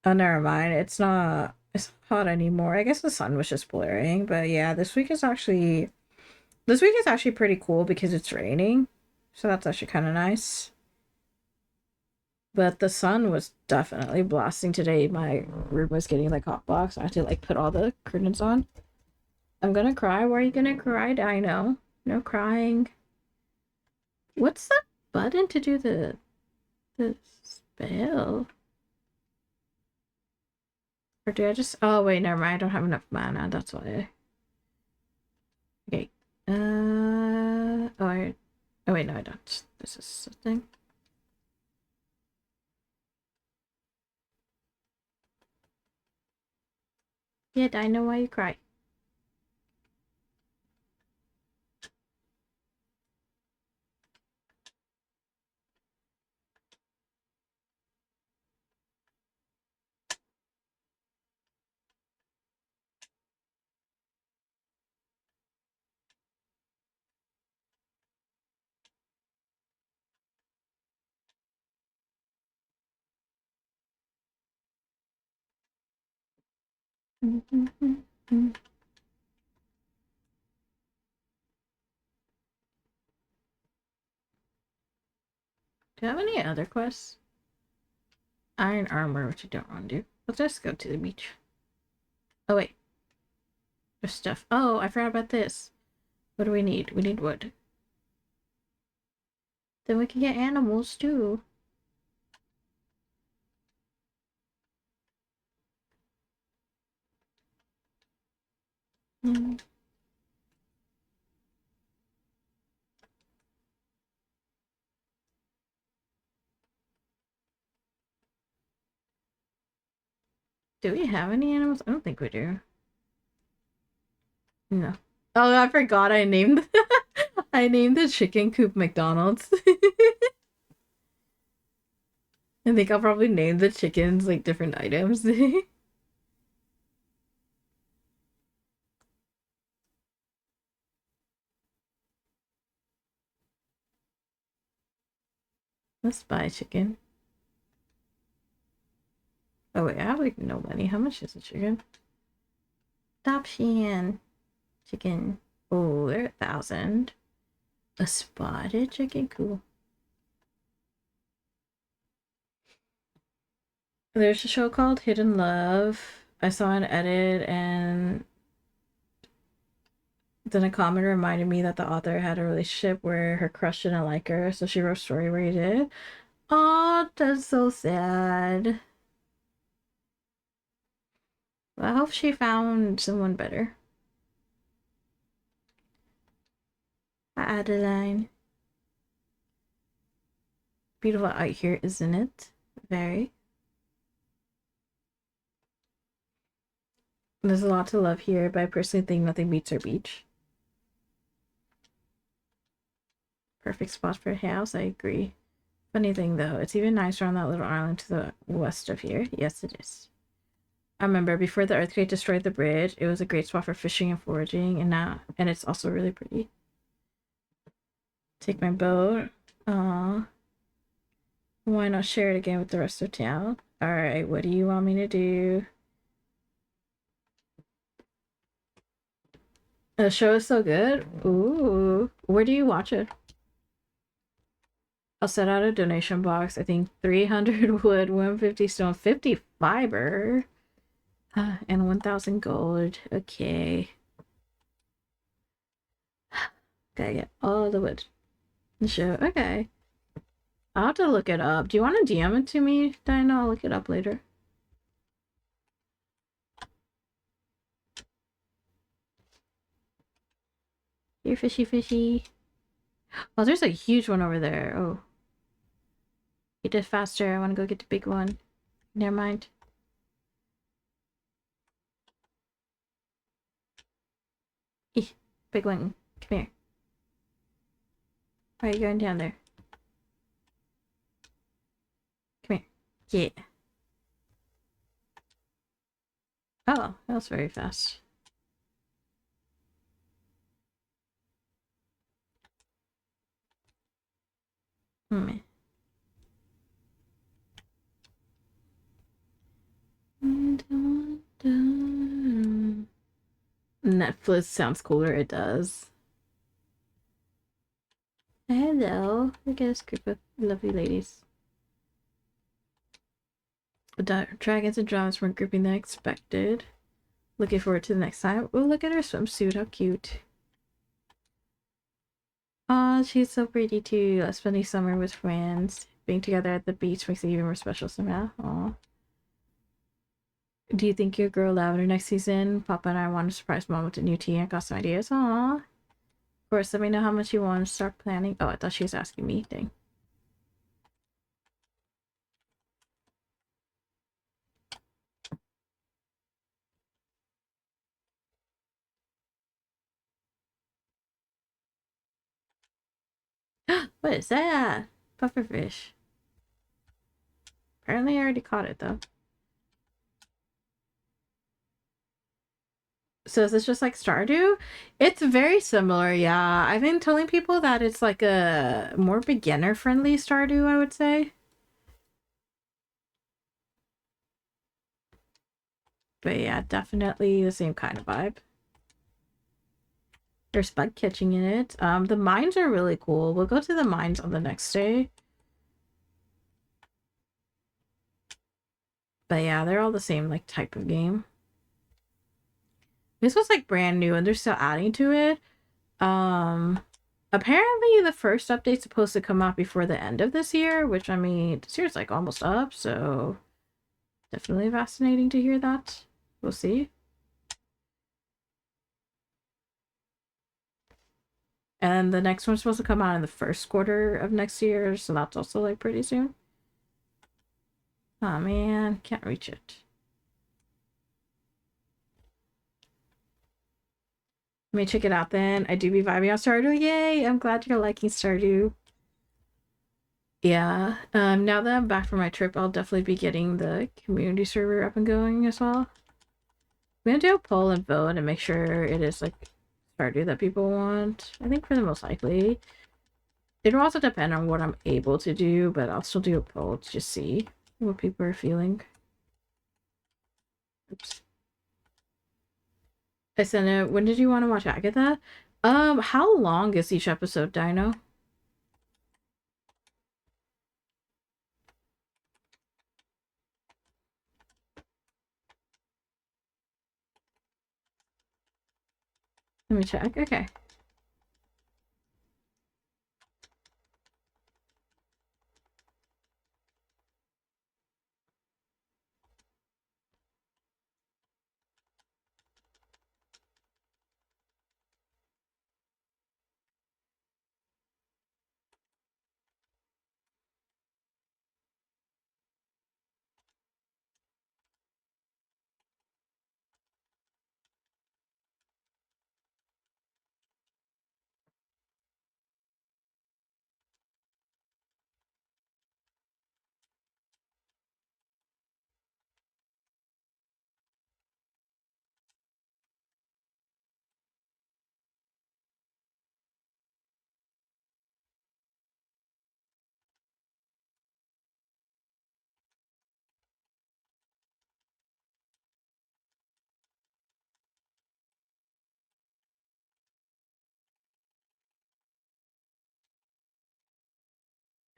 Oh, never mind. It's not hot anymore. I guess the sun was just blaring. But yeah, this week is actually pretty cool because it's raining. So that's actually kind of nice. But the sun was definitely blasting today. My room was getting like hot box. I had to like put all the curtains on. I'm gonna cry. Why are you gonna cry, Dino? No crying. What's the button to do the spell? Or do I just... Oh, wait, never mind. I don't have enough mana. That's why. Okay. Oh, wait, no, I don't. This is a thing. Yeah, Dino, why you cry? Do you have any other quests? Iron armor, which you don't want to do. Let's just go to the beach. Oh, wait. There's stuff. Oh, I forgot about this. What do we need? We need wood. Then we can get animals, too. Mm. Do we have any animals? I don't think we do. No. Oh, I forgot I named I named the chicken coop McDonald's. I think I'll probably name the chickens like different items. Let's buy a chicken. Oh wait, I have like no money. How much is a chicken? Adoption. Chicken. Oh, they're 1,000. A spotted chicken? Cool. There's a show called Hidden Love. I saw an edit and then a comment reminded me that the author had a relationship where her crush didn't like her, so she wrote a story where he did. Oh, that's so sad. Well, I hope she found someone better. Adeline. Beautiful out here, isn't it? Very. There's a lot to love here, but I personally think nothing beats our beach. Perfect spot for a house, I agree. Funny thing though, it's even nicer on that little island to the west of here. Yes, it is. I remember before the earthquake destroyed the bridge, it was a great spot for fishing and foraging, and it's also really pretty. Take my boat. Aw. Why not share it again with the rest of town? Alright, what do you want me to do? The show is so good. Ooh. Where do you watch it? I'll set out a donation box. I think 300 wood, 150 stone, 50 fiber, and 1,000 gold. Okay. Gotta get all the wood. The show. Okay. I'll have to look it up. Do you want to DM it to me, Dinah? I'll look it up later. Here, fishy, fishy. Oh, there's a huge one over there. Oh. Get it faster. I want to go get the big one. Never mind. Eeh, big one. Come here. Why are you going down there? Come here. Yeah. Oh, that was very fast. Hmm. Netflix sounds cooler. It does. Hello. Look at this group of lovely ladies. Dragons and drums more grouping than expected. Looking forward to the next time. Oh, look at her swimsuit. How cute. Oh, she's so pretty too. Spending summer with friends. Being together at the beach makes it even more special somehow. Aw. Do you think you'll grow louder next season? Papa and I want to surprise Mom with a new tea and got some ideas. Aw. Of course, let me know how much you want to start planning. Oh, I thought she was asking me. Dang. What is that? Pufferfish. Apparently I already caught it though. So is this just like Stardew? It's very similar, yeah. I've been telling people that it's like a more beginner friendly Stardew, I would say. But yeah, definitely the same kind of vibe. There's bug catching in it. The mines are really cool. We'll go to the mines on the next day. But yeah, they're all the same like type of game. This was like brand new and they're still adding to it. Apparently the first update's supposed to come out before the end of this year, which I mean, this year's like almost up, so definitely fascinating to hear that. We'll see. And the next one's supposed to come out in the first quarter of next year, so that's also like pretty soon. Oh man, can't reach it. Let me check it out then. I do be vibing on Stardew. Yay! I'm glad you're liking Stardew. Yeah. Now that I'm back from my trip, I'll definitely be getting the community server up and going as well. I'm gonna do a poll and vote and make sure it is like Stardew that people want. I think for the most likely. It'll also depend on what I'm able to do, but I'll still do a poll to just see what people are feeling. Oops. I sent it. When did you want to watch Agatha? How long is each episode, Dino? Let me check. Okay.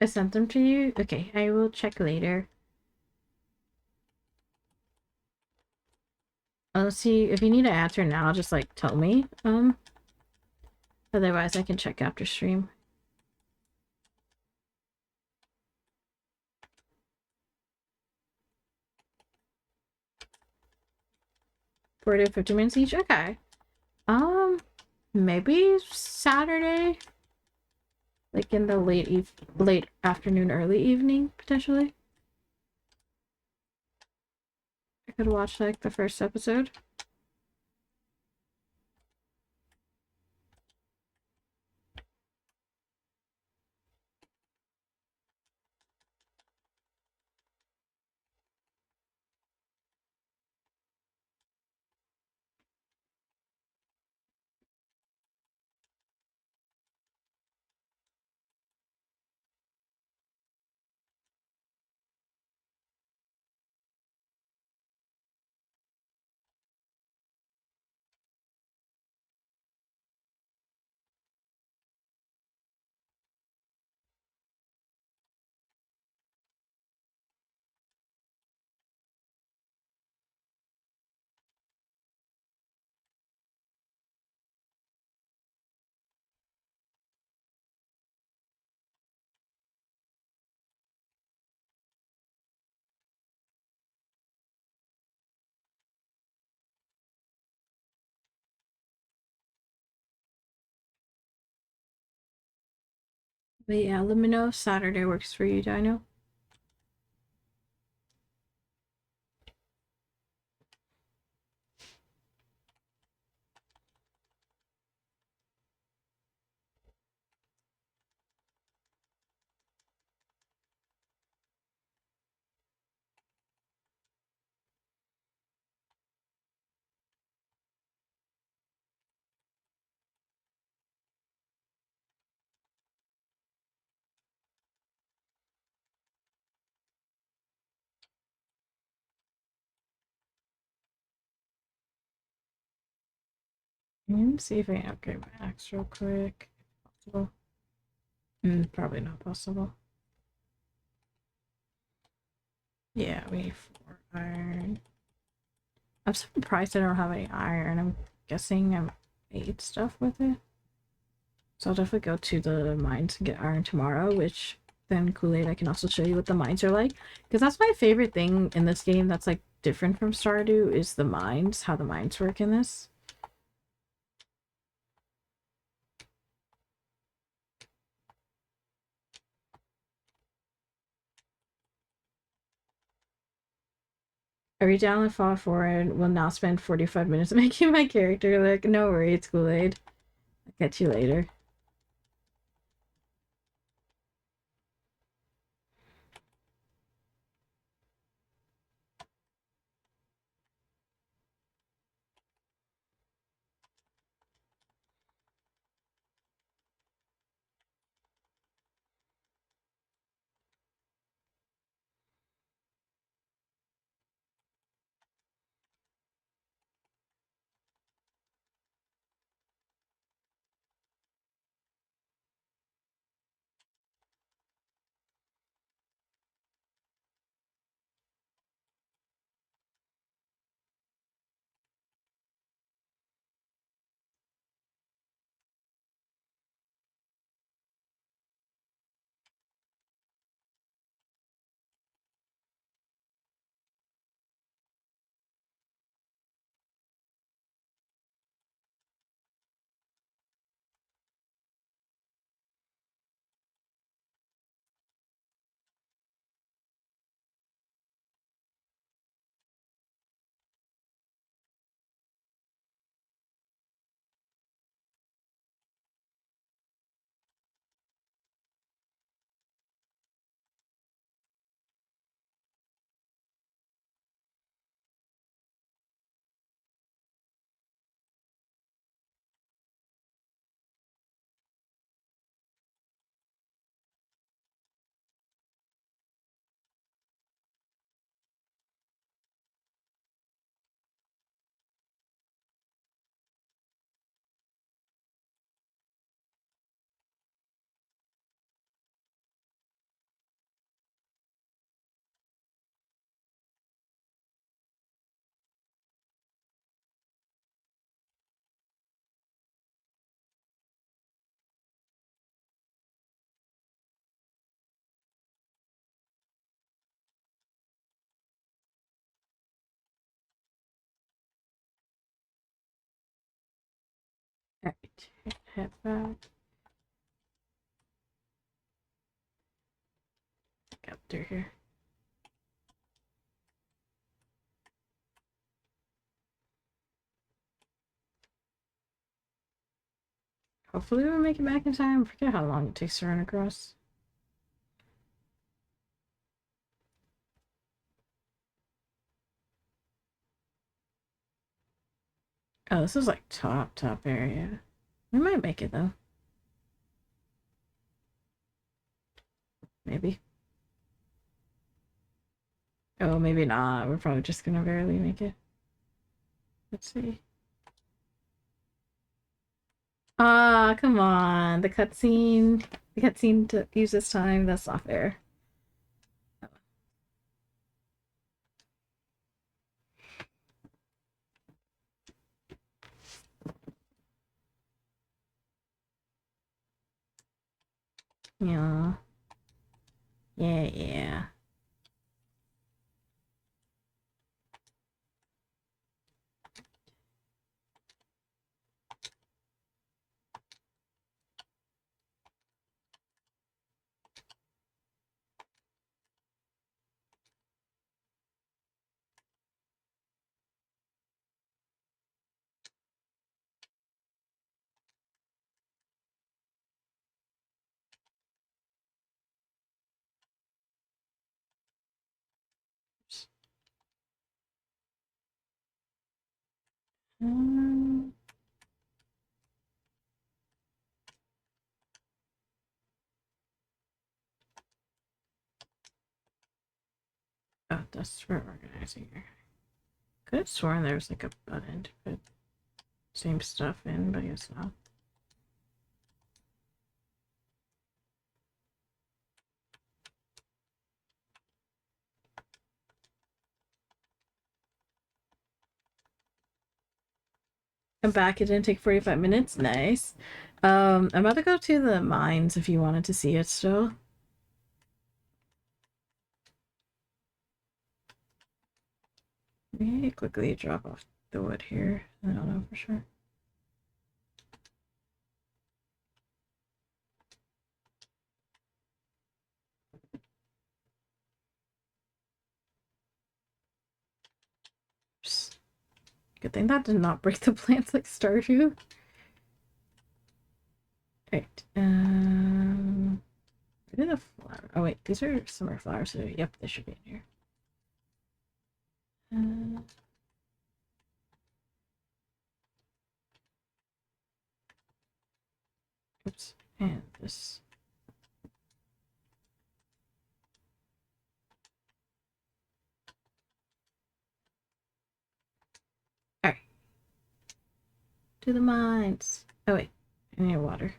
I sent them to you? Okay, I will check later. Let's see if you need an answer now, just like tell me. Otherwise I can check after stream. 40 to 50 minutes each? Okay. Maybe Saturday? Like in the late afternoon, early evening, potentially? I could watch like the first episode. But yeah, let me know if Saturday works for you, Dino. Let me see if I can upgrade my axe real quick. If possible. Probably not possible. Yeah, we need 4 iron. I'm surprised I don't have any iron. I'm guessing I made stuff with it. So I'll definitely go to the mines and get iron tomorrow, which then Kool-Aid I can also show you what the mines are like. Because that's my favorite thing in this game that's like different from Stardew is the mines, how the mines work in this. Every download file for it will now spend 45 minutes making my character look. No worries, Kool-Aid. I'll catch you later. Alright, head back. Get up through here. Hopefully we'll make it back in time. I forget how long it takes to run across. Oh, this is like top area. We might make it though. Maybe. Oh, maybe not. We're probably just gonna barely make it. Let's see. Ah, come on. The cutscene. The cutscene to use this time. That's not fair. Yeah. Yeah. Um, oh, that's for organizing here. Could have sworn there was like a button to put same stuff in, but I guess not. I'm back. It didn't take 45 minutes. Nice. I'm about to go to the mines if you wanted to see it still. Let me quickly drop off the wood here. I don't know for sure. Oops. Good thing that did not break the plants like Stardew. Right. Where did the flower? Oh wait, these are summer flowers. So yep, they should be in here. Oops. And this. Alright. To the mines. Oh wait, I need water.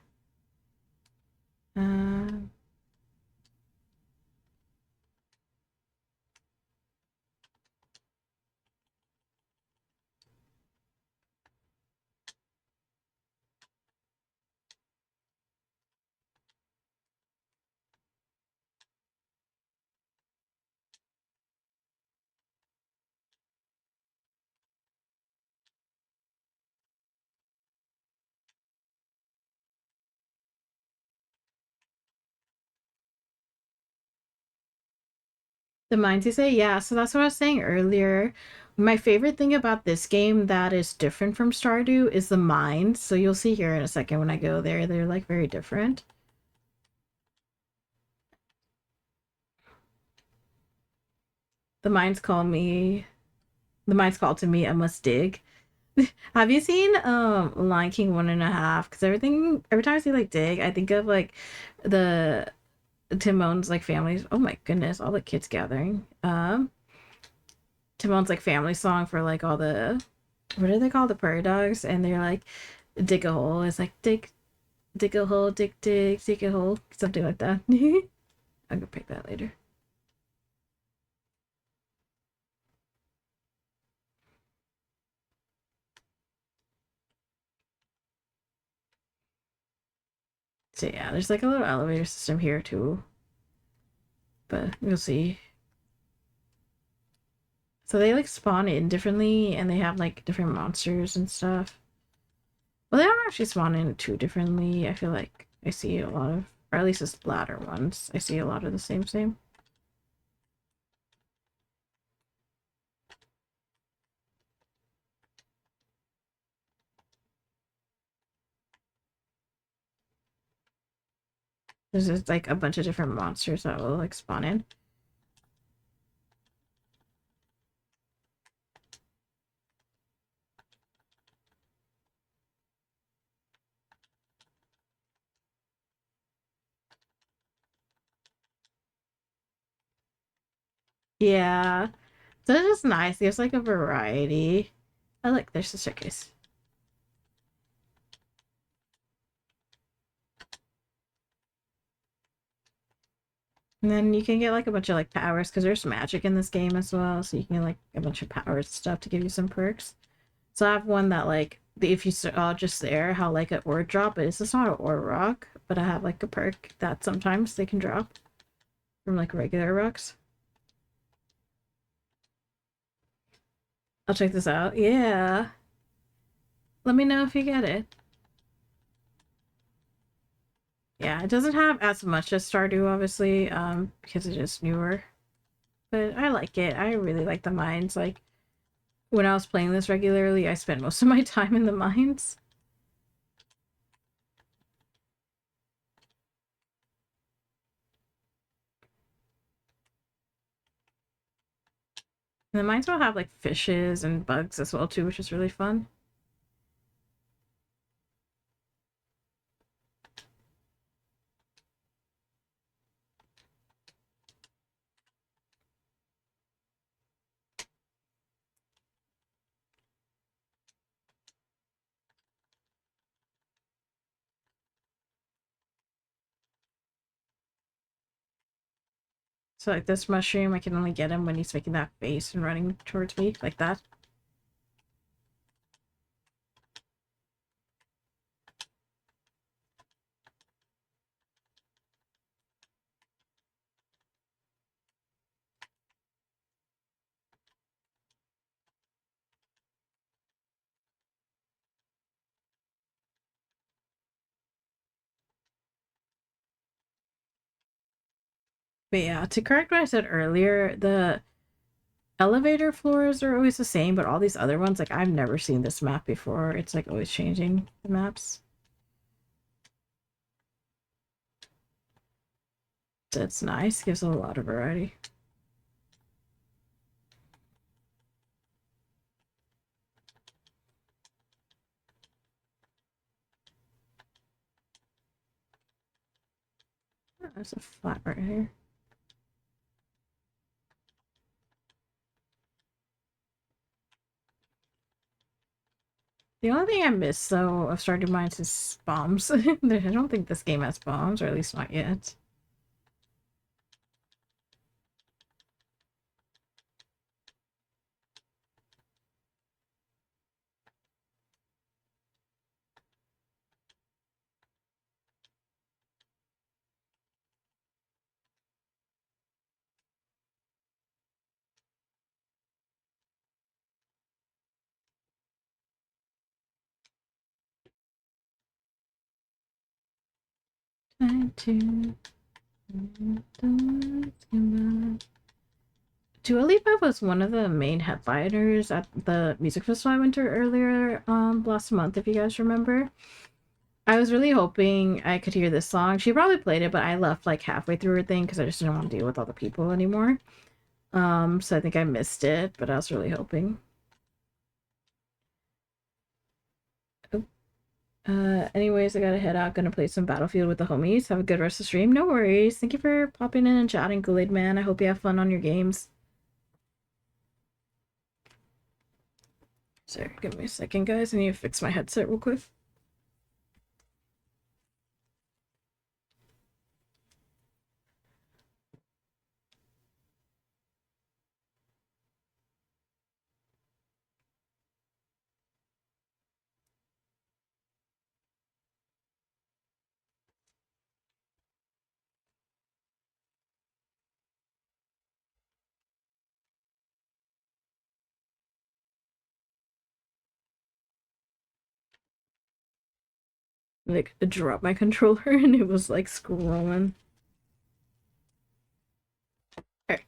The mines you say? Yeah, so that's what I was saying earlier. My favorite thing about this game that is different from Stardew is the mines. So you'll see here in a second when I go there, they're like very different. The mines call me the mines call to me, I must dig. Have you seen Lion King 1.5? Because every time I see like dig, I think of like the Timon's like families. Oh my goodness, all the kids gathering. Timon's like family song for like all the what are they called? The prairie dogs, and they're like dig a hole. It's like dig a hole, dig a hole, something like that. I'll go pick that later. So yeah, there's like a little elevator system here too, but you'll see. So they like spawn in differently, and they have like different monsters and stuff. Well, they don't actually spawn in too differently. I feel like I see a lot of, or at least the latter ones, I see a lot of the same. There's just like a bunch of different monsters that will like spawn in. Yeah, so it's just nice. There's like a variety. I like there's the staircase. And then you can get like a bunch of like powers because there's magic in this game as well. So you can get like a bunch of powers and stuff to give you some perks. So I have one that like if you saw just there how like an ore drop, but it's just not an ore rock, but I have like a perk that sometimes they can drop from like regular rocks. I'll check this out. Yeah. Let me know if you get it. Yeah, it doesn't have as much as Stardew, obviously, because it is newer. But I like it. I really like the mines. Like, when I was playing this regularly, I spent most of my time in the mines. And the mines will have, like, fishes and bugs as well, too, which is really fun. So like this mushroom, I can only get him when he's making that face and running towards me, like that. But yeah, to correct what I said earlier, the elevator floors are always the same, but all these other ones, like I've never seen this map before. It's like always changing the maps. That's nice, gives a lot of variety. Oh, there's a flat right here. The only thing I miss though of starting mines is bombs. I don't think this game has bombs, or at least not yet. Dua Lipa was one of the main headliners at the music festival I went to earlier last month, if you guys remember. I was really hoping I could hear this song. She probably played it, but I left like halfway through her thing because I just didn't want to deal with all the people anymore. So I think I missed it, but I was really hoping. Anyways, I gotta head out. Gonna play some Battlefield with the homies. Have a good rest of the stream. No worries. Thank you for popping in and chatting, Kool-Aid Man. I hope you have fun on your games. Sorry, give me a second, guys. I need to fix my headset real quick. Like, I dropped my controller and it was like scrolling. Alright.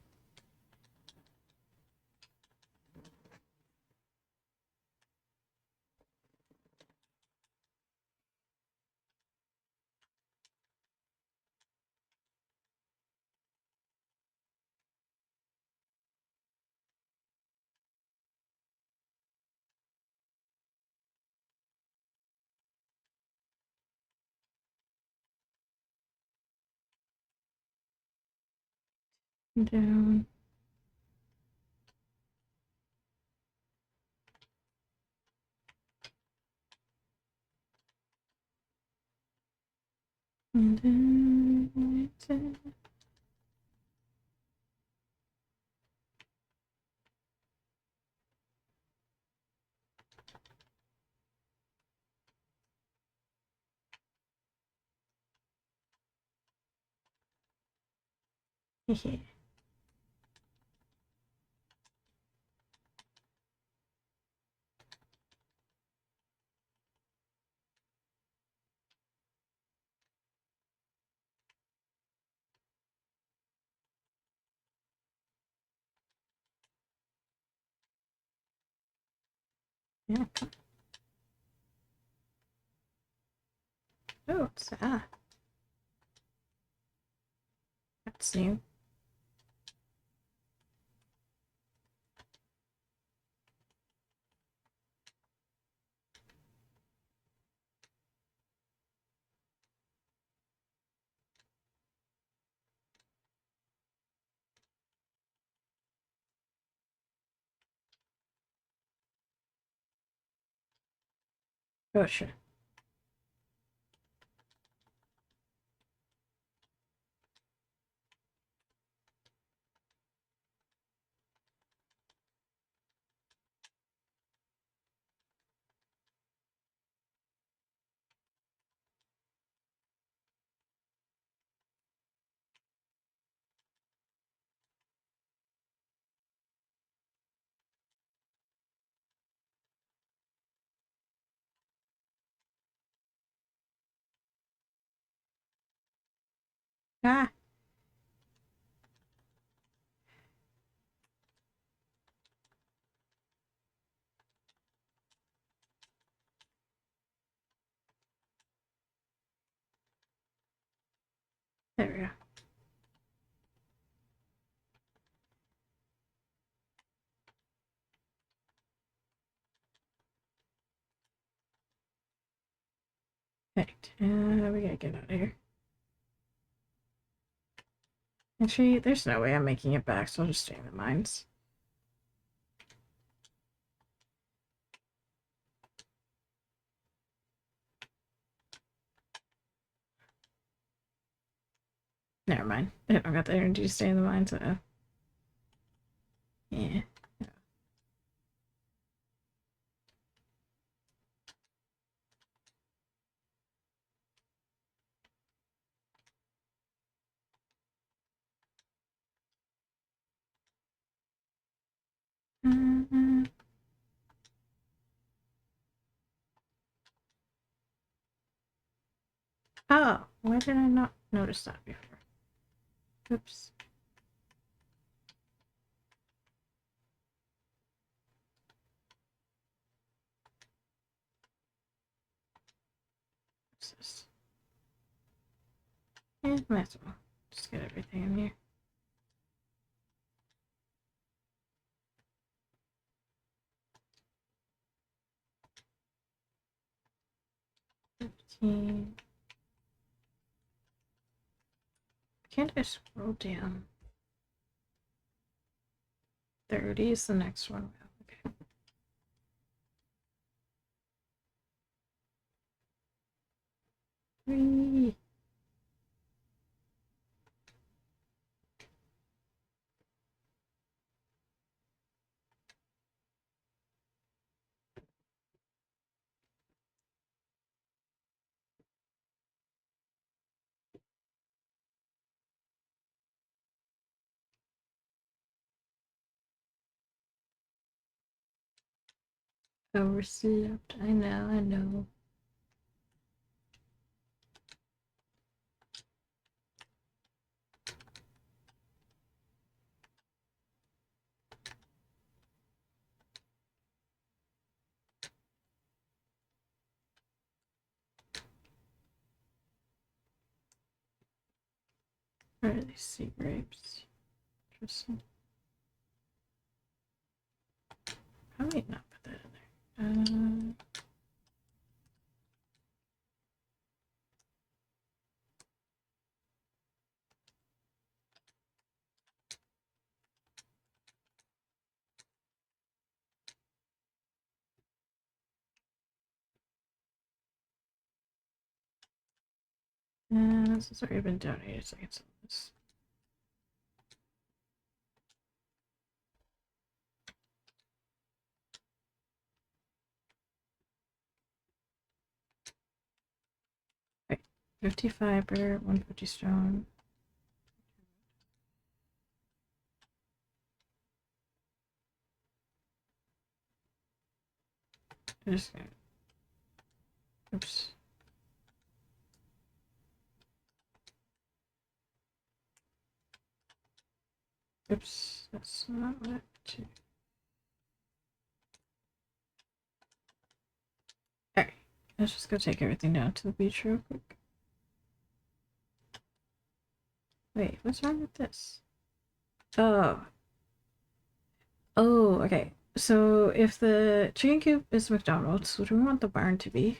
Down. And then... Yeah. Yeah. Oh, it's that's new. Oh shit. Ah. There we go. Right. We gotta get out of here. Actually, there's no way I'm making it back, so I'll just stay in the mines. Never mind. I don't got the energy to stay in the mines, so... Yeah. Oh, why did I not notice that before? Oops. What's this? Might as well just get everything in here. Can't I scroll down? 30 is the next one. Okay. Three. Overslept. I know, I know. Where are these sea grapes? Interesting. Probably not put that in there. This has already been donated, so I can sell this. Right. 50 fiber, 150 stone. Just gonna... Oops. Oops, that's not what to... Alright, let's just go take everything down to the beach real quick. Wait, what's wrong with this? Oh. Oh, okay. So if the chicken coop is McDonald's, what do we want the barn to be?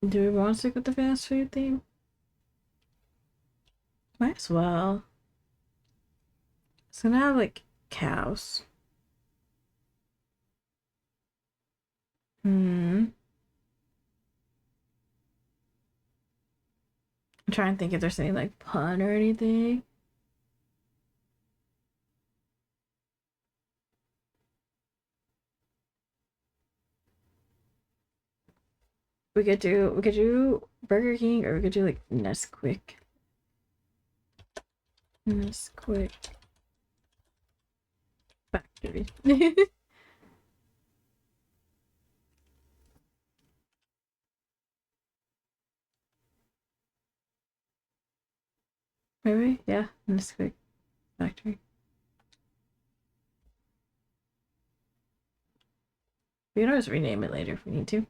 Do we want to stick with the fast food theme? Might as well. It's gonna have like cows. I'm trying to think if there's any like pun or anything. We could do Burger King, or we could do like Nesquik. Nesquik factory. Maybe? Yeah, in this quick factory. We can always rename it later if we need to.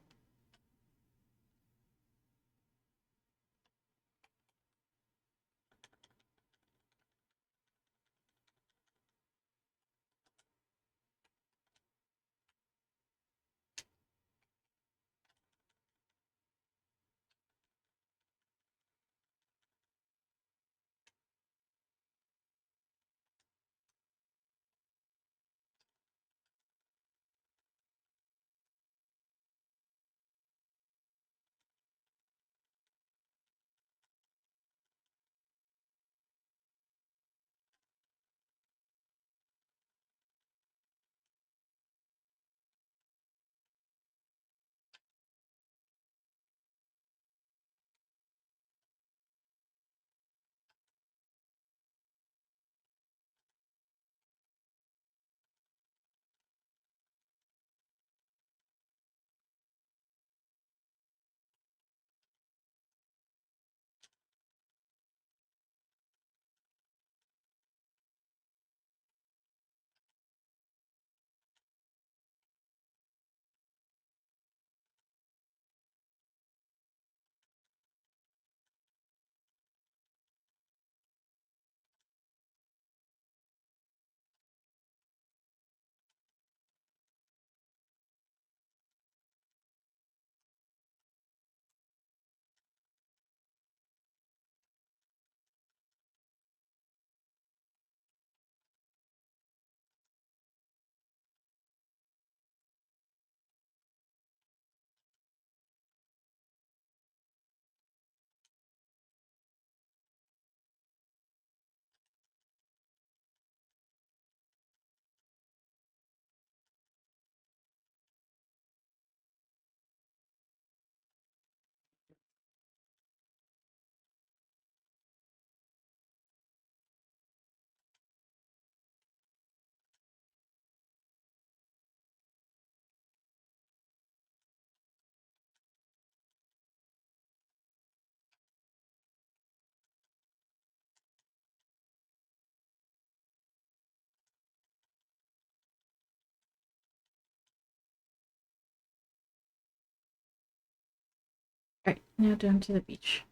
Alright, now down to the beach.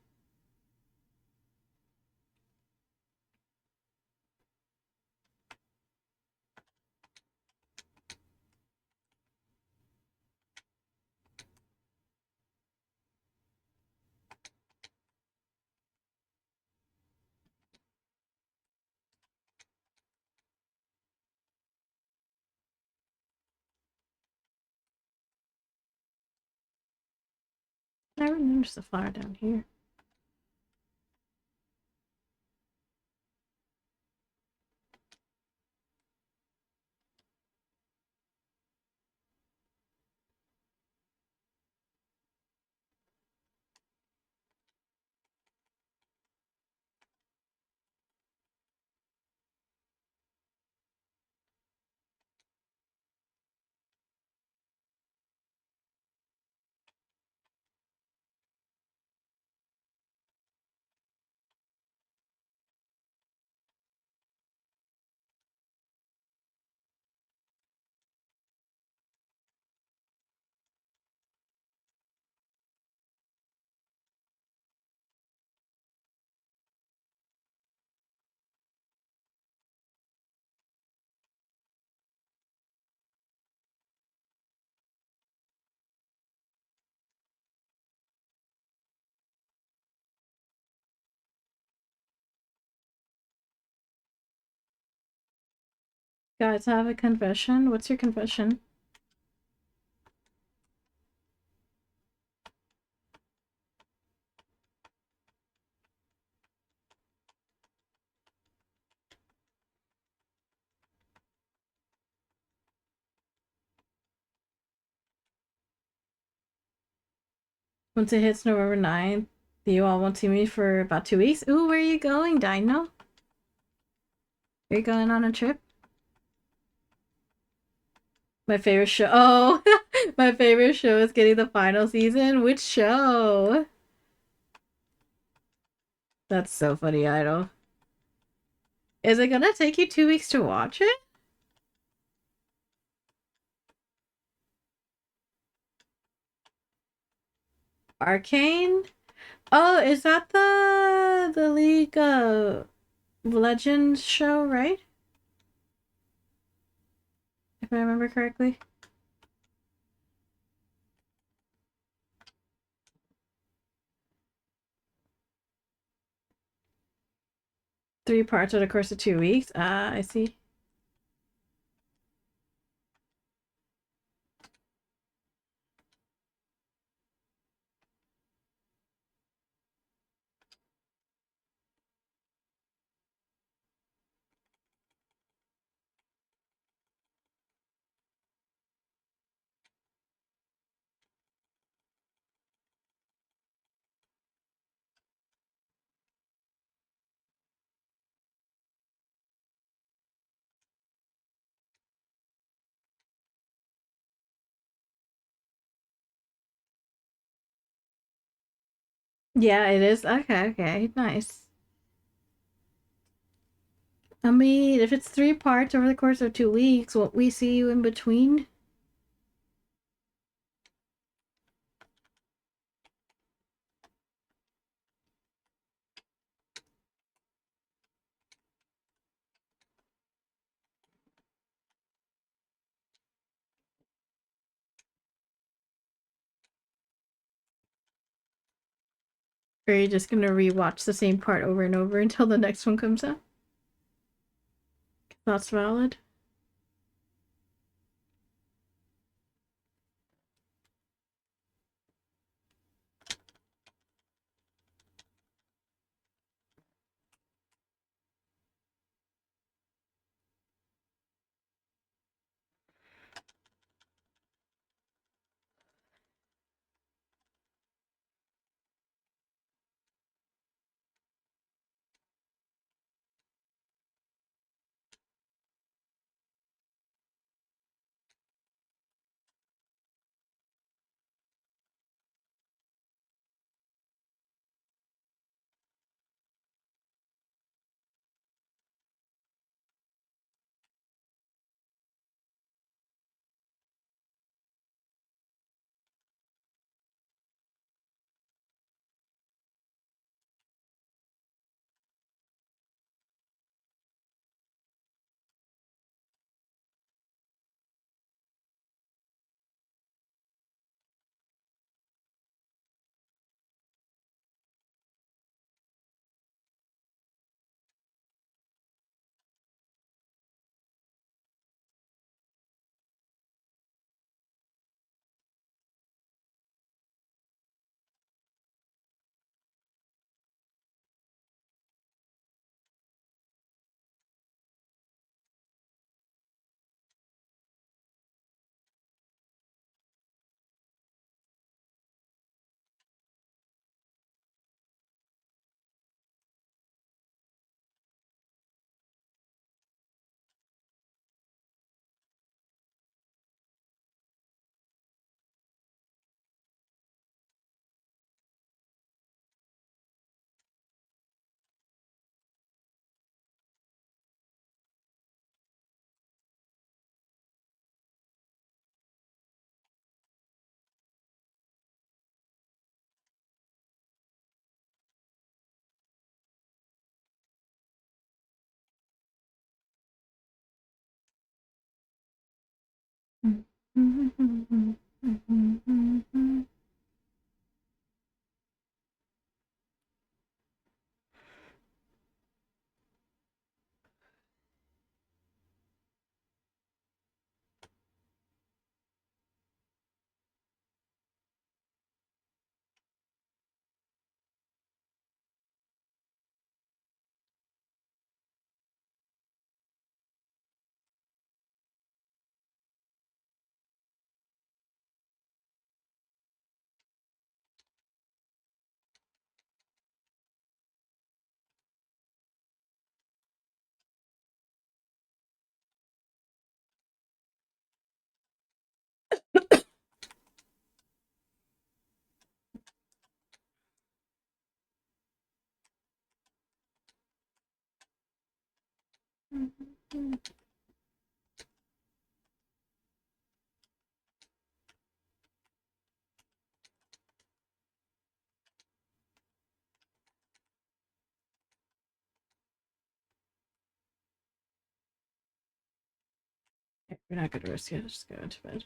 I never noticed the flower down here. Guys, I have a confession. What's your confession? Once it hits November 9th, you all won't see me for about 2 weeks. Ooh, where are you going, Dino? Are you going on a trip? My favorite show. Oh, my favorite show is getting the final season. Which show? That's so funny, Idol. Is it gonna take you 2 weeks to watch it? Arcane? Oh, is that the League of Legends show, right? If I remember correctly. Three parts over the course of 2 weeks. Ah, I see. Yeah, it is. Okay, okay, nice. I mean, if it's three parts over the course of 2 weeks, won't we see you in between? Or are you just gonna rewatch the same part over and over until the next one comes out? That's valid. We're not gonna risk it. Just go into bed.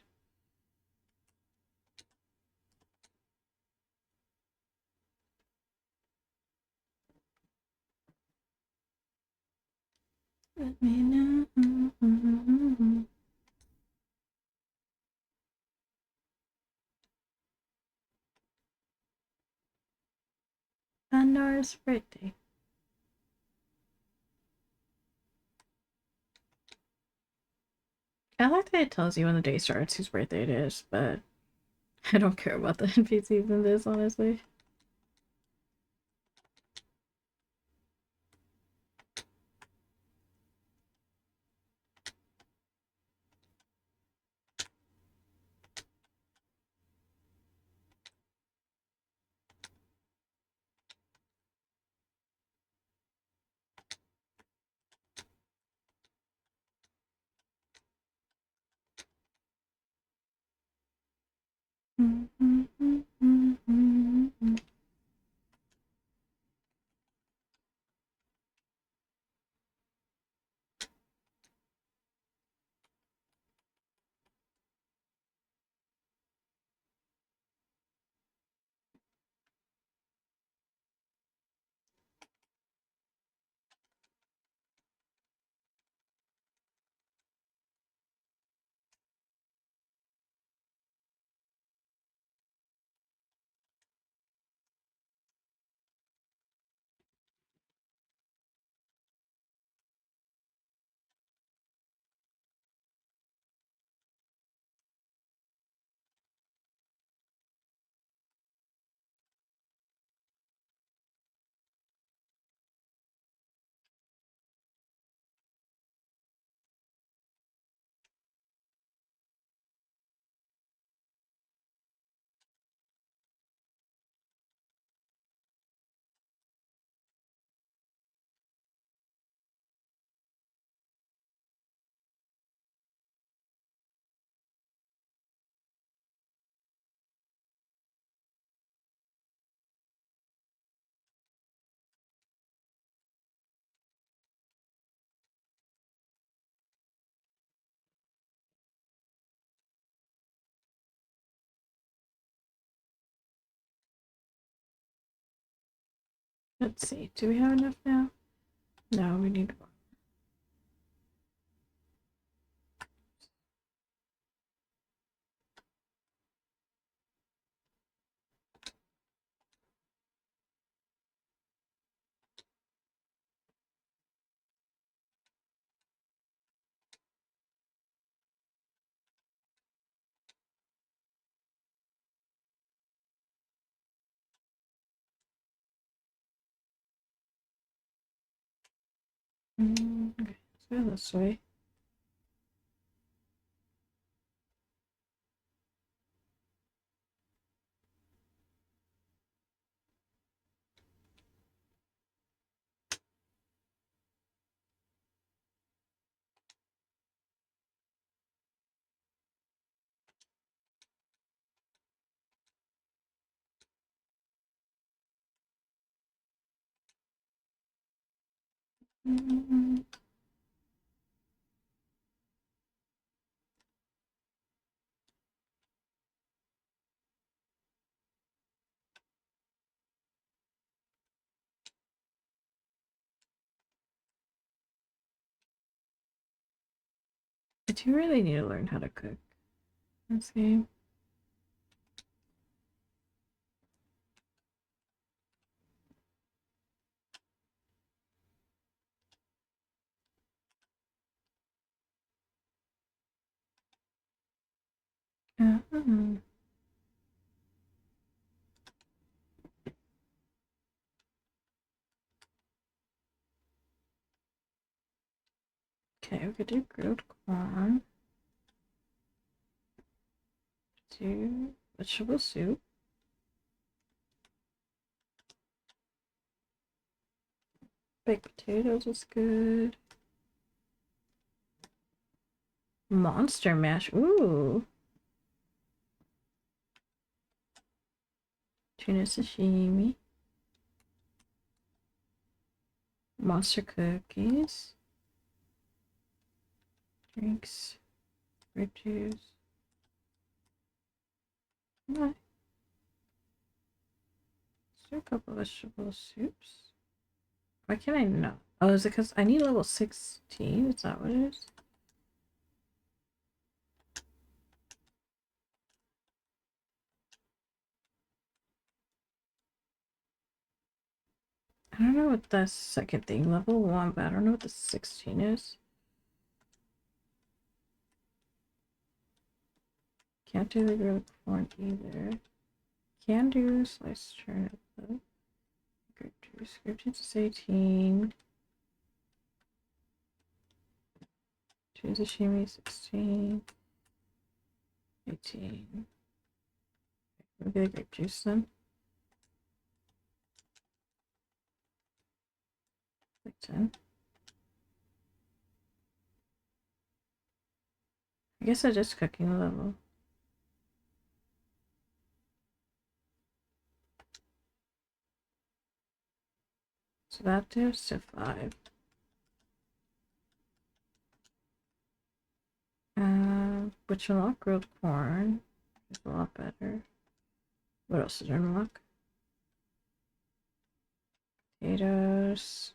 Let me know. Pandora's birthday. I like that it tells you when the day starts whose birthday it is, but I don't care about the NPCs in this, honestly. Let's see. Do we have enough now? No, we need more. Okay, let's go this way. I do really need to learn how to cook in this game. Okay, we could do grilled corn. Do vegetable soup. Baked potatoes is good. Monster mash. Ooh. Tuna sashimi. Monster cookies. Drinks. Grape juice. Nice. Is there a couple of vegetable soups? Why can't I not? Oh, is it because I need level 16? Is that what it is? I don't know what the second thing, level 1, but I don't know what the 16 is. Can't do the grilled corn either. Can do sliced turnip though. Grape juice. Grape juice is 18. Choose sashimi 16. 18. Maybe the grape juice then. Like 10. I guess I just cooking level. So that goes to 5. Which unlock grilled corn is a lot better. What else did I unlock? Potatoes.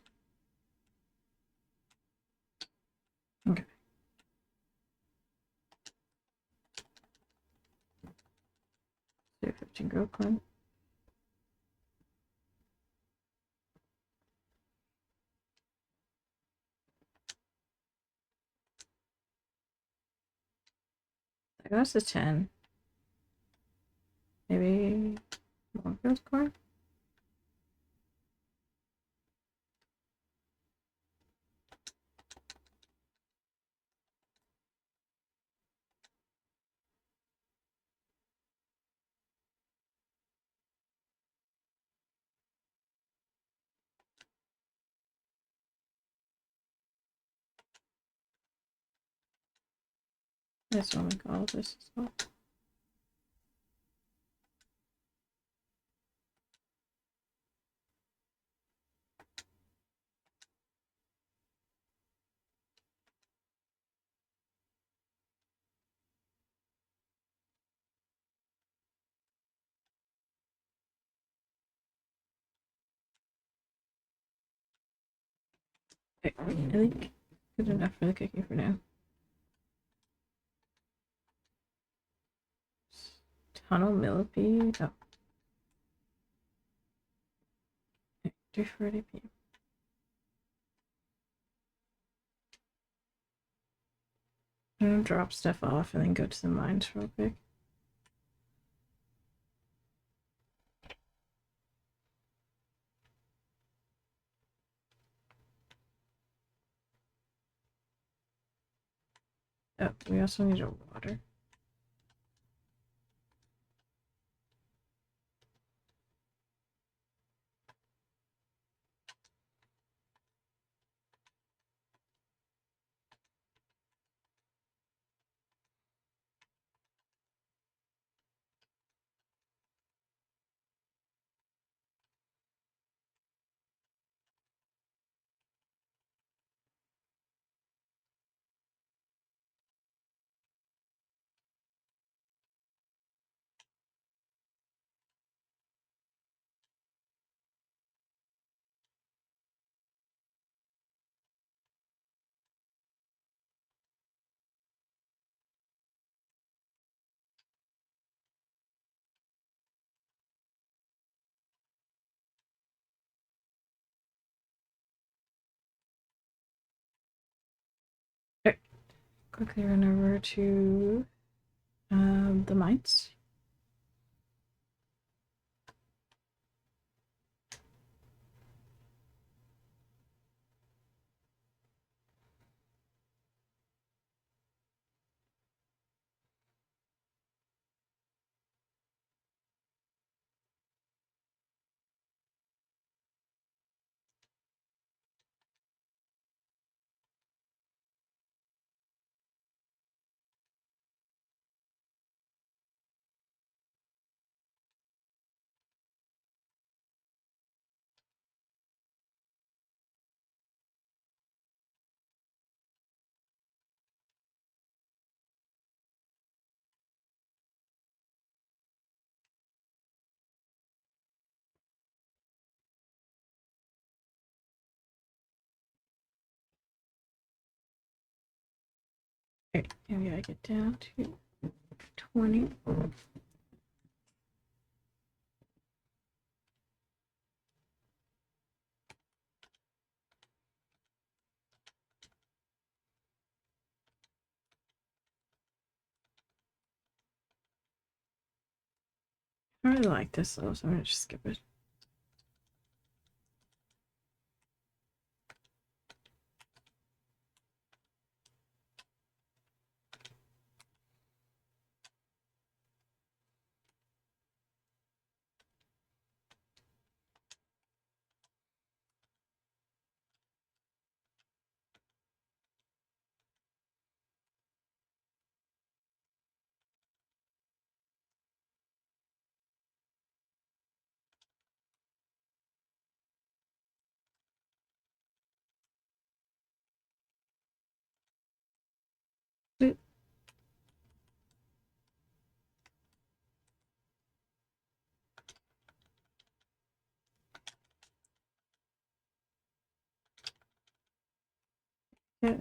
Okay. 15 grilled corn. That goes to 10. Maybe more grilled corn? This one, like all of this as well. Okay, I think good enough for the cooking for now. Tunnel millipede. Oh. Okay, 2:40 p.m. I'm gonna drop stuff off and then go to the mines real quick. Oh, we also need a water. Okay. Quickly run over to the mines. Okay, maybe I get down to 20. I really like this though, so I'm gonna just skip it. Yeah.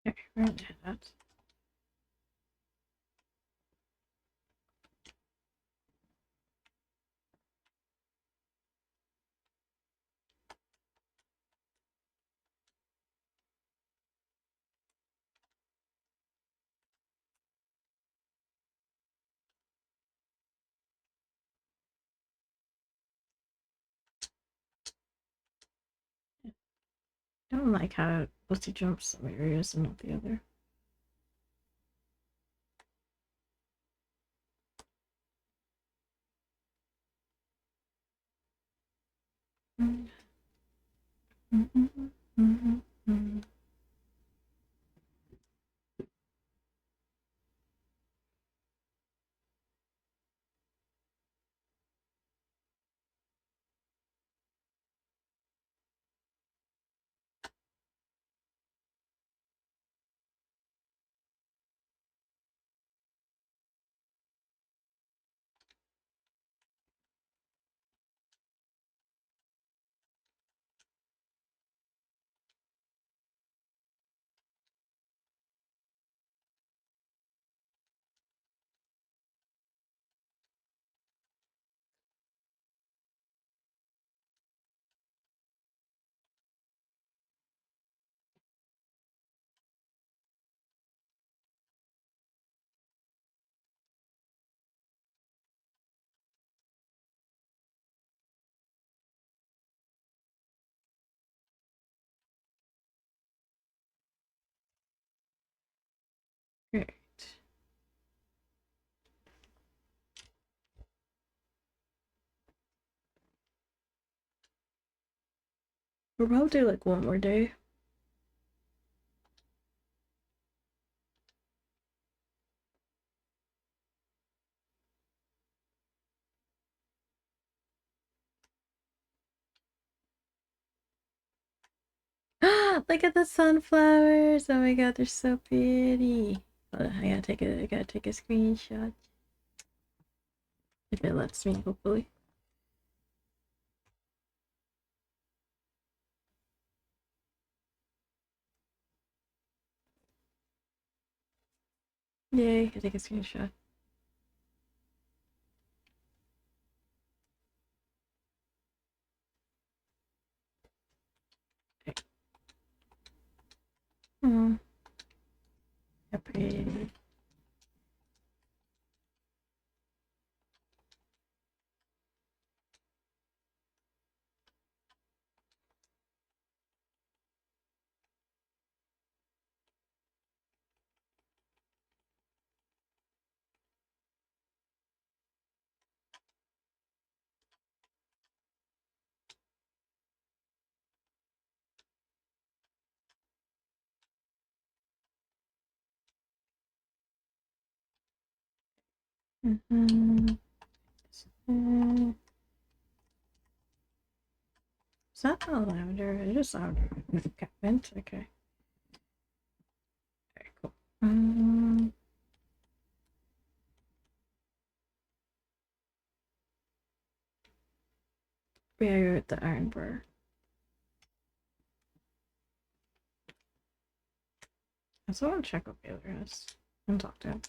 Okay, we're gonna do that. I don't like how it lets you jump some areas and not the other. Great. We'll probably do like one more day. Look at the sunflowers! Oh my god, they're so pretty. I gotta take a screenshot. If it lets me, hopefully. Yay, I take a screenshot. Okay. Oh, how pretty. Mm-hmm. Is that not lavender? It is lavender. Okay, mint. Okay. Very cool. Yeah, you're at the iron bar. I also want to check what Baylor has and talk to him.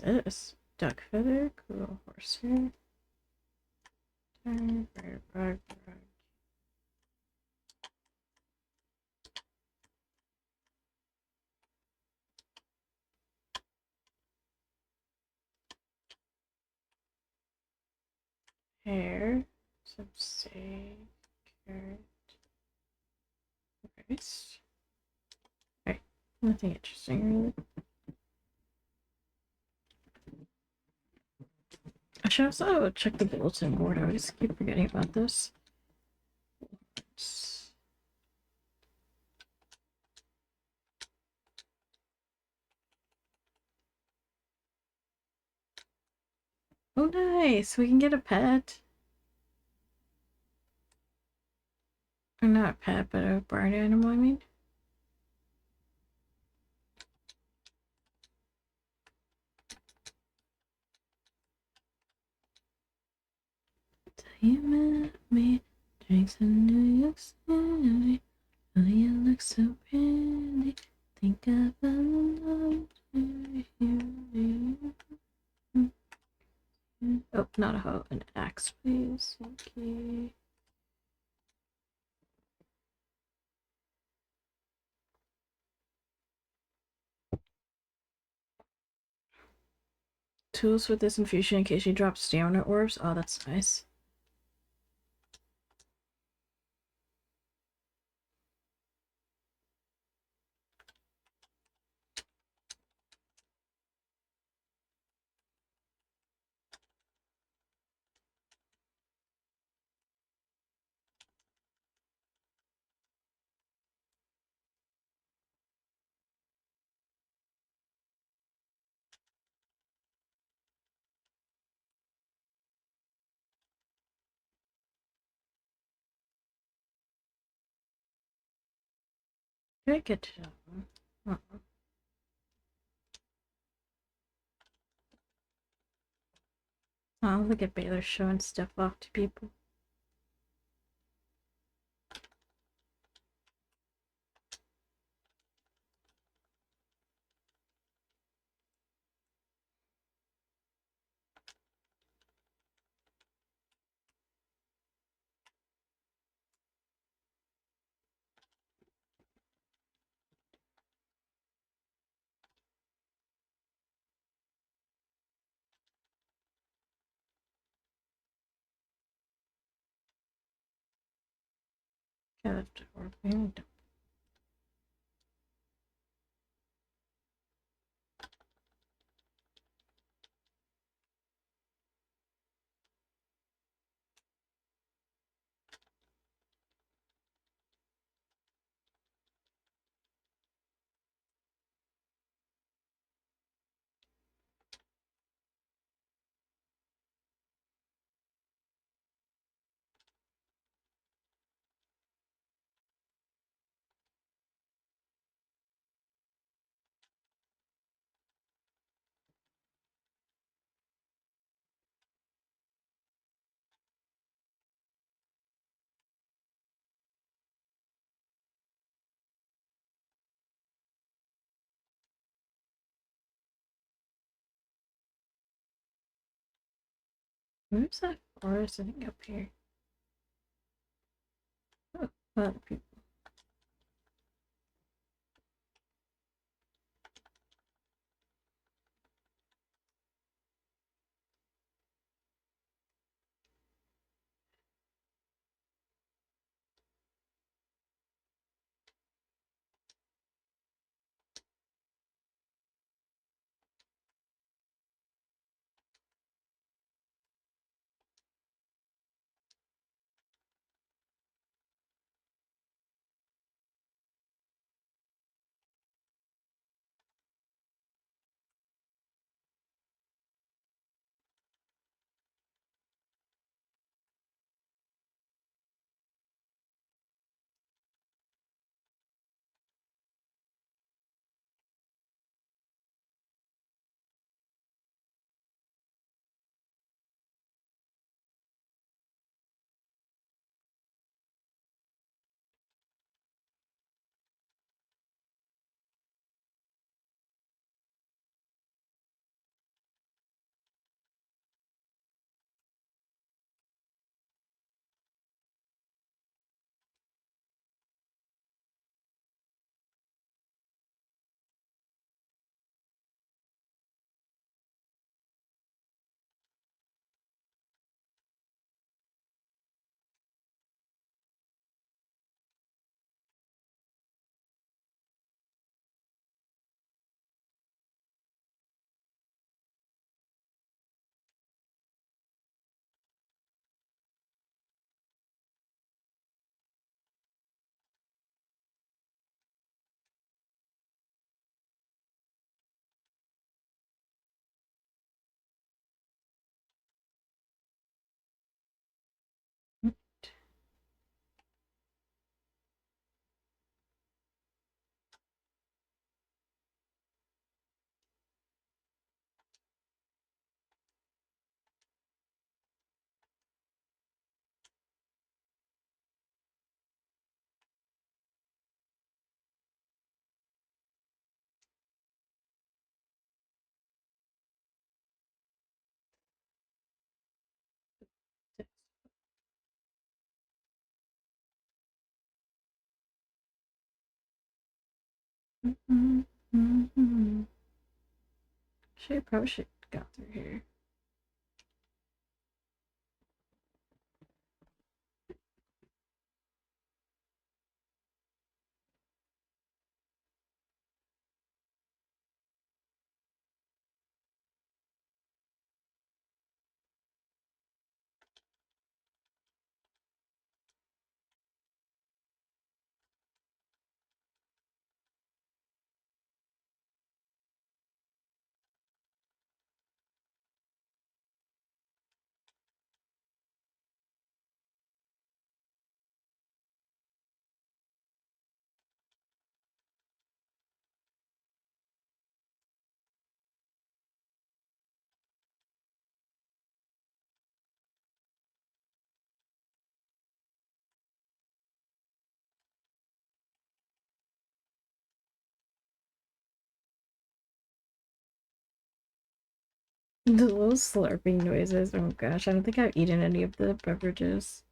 What's this? Duck feather, cool horsehair. Hair, some sage, carrot, rice. Alright, nothing interesting really. I should also check the bulletin board. I always keep forgetting about this. Oh, nice! We can get a pet. Or not a pet, but a barn animal, I mean. You met me, drinks in New York City. Oh, you look so pretty. Think I fell in love with you. Oh, not a hoe, an axe, please. Okay. Tools with this infusion in case you drop stamina orbs. Oh, that's nice. Very good job. Oh, look at Baylor showing stuff off to people. Got it. Where's that forest thing up here? Oh, a lot of people. Probably should go through here. The little slurping noises. Oh gosh, I don't think I've eaten any of the beverages.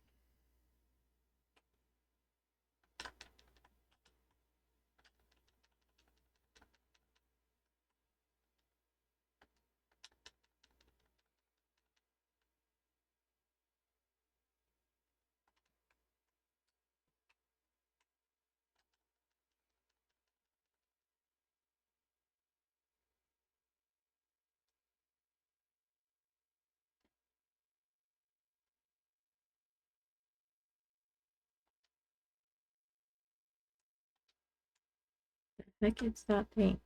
I think it's that thing.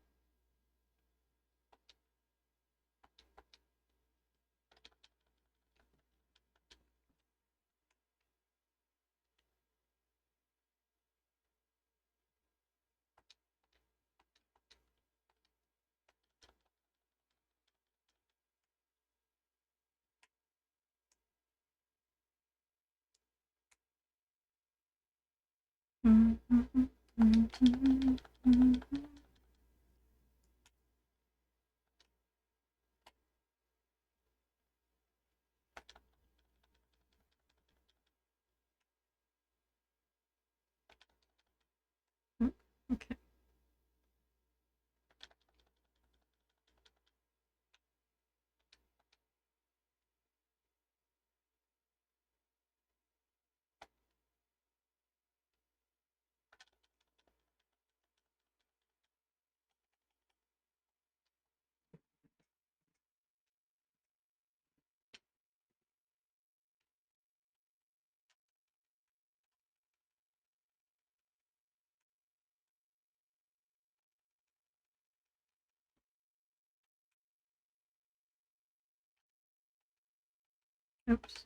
Oops.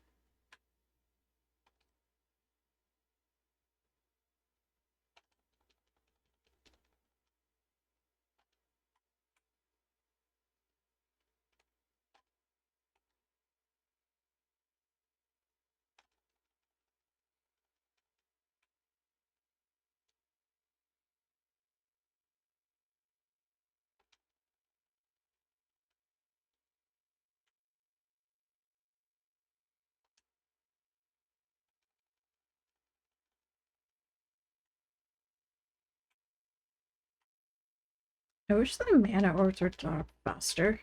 I wish the mana orbs were dropped faster.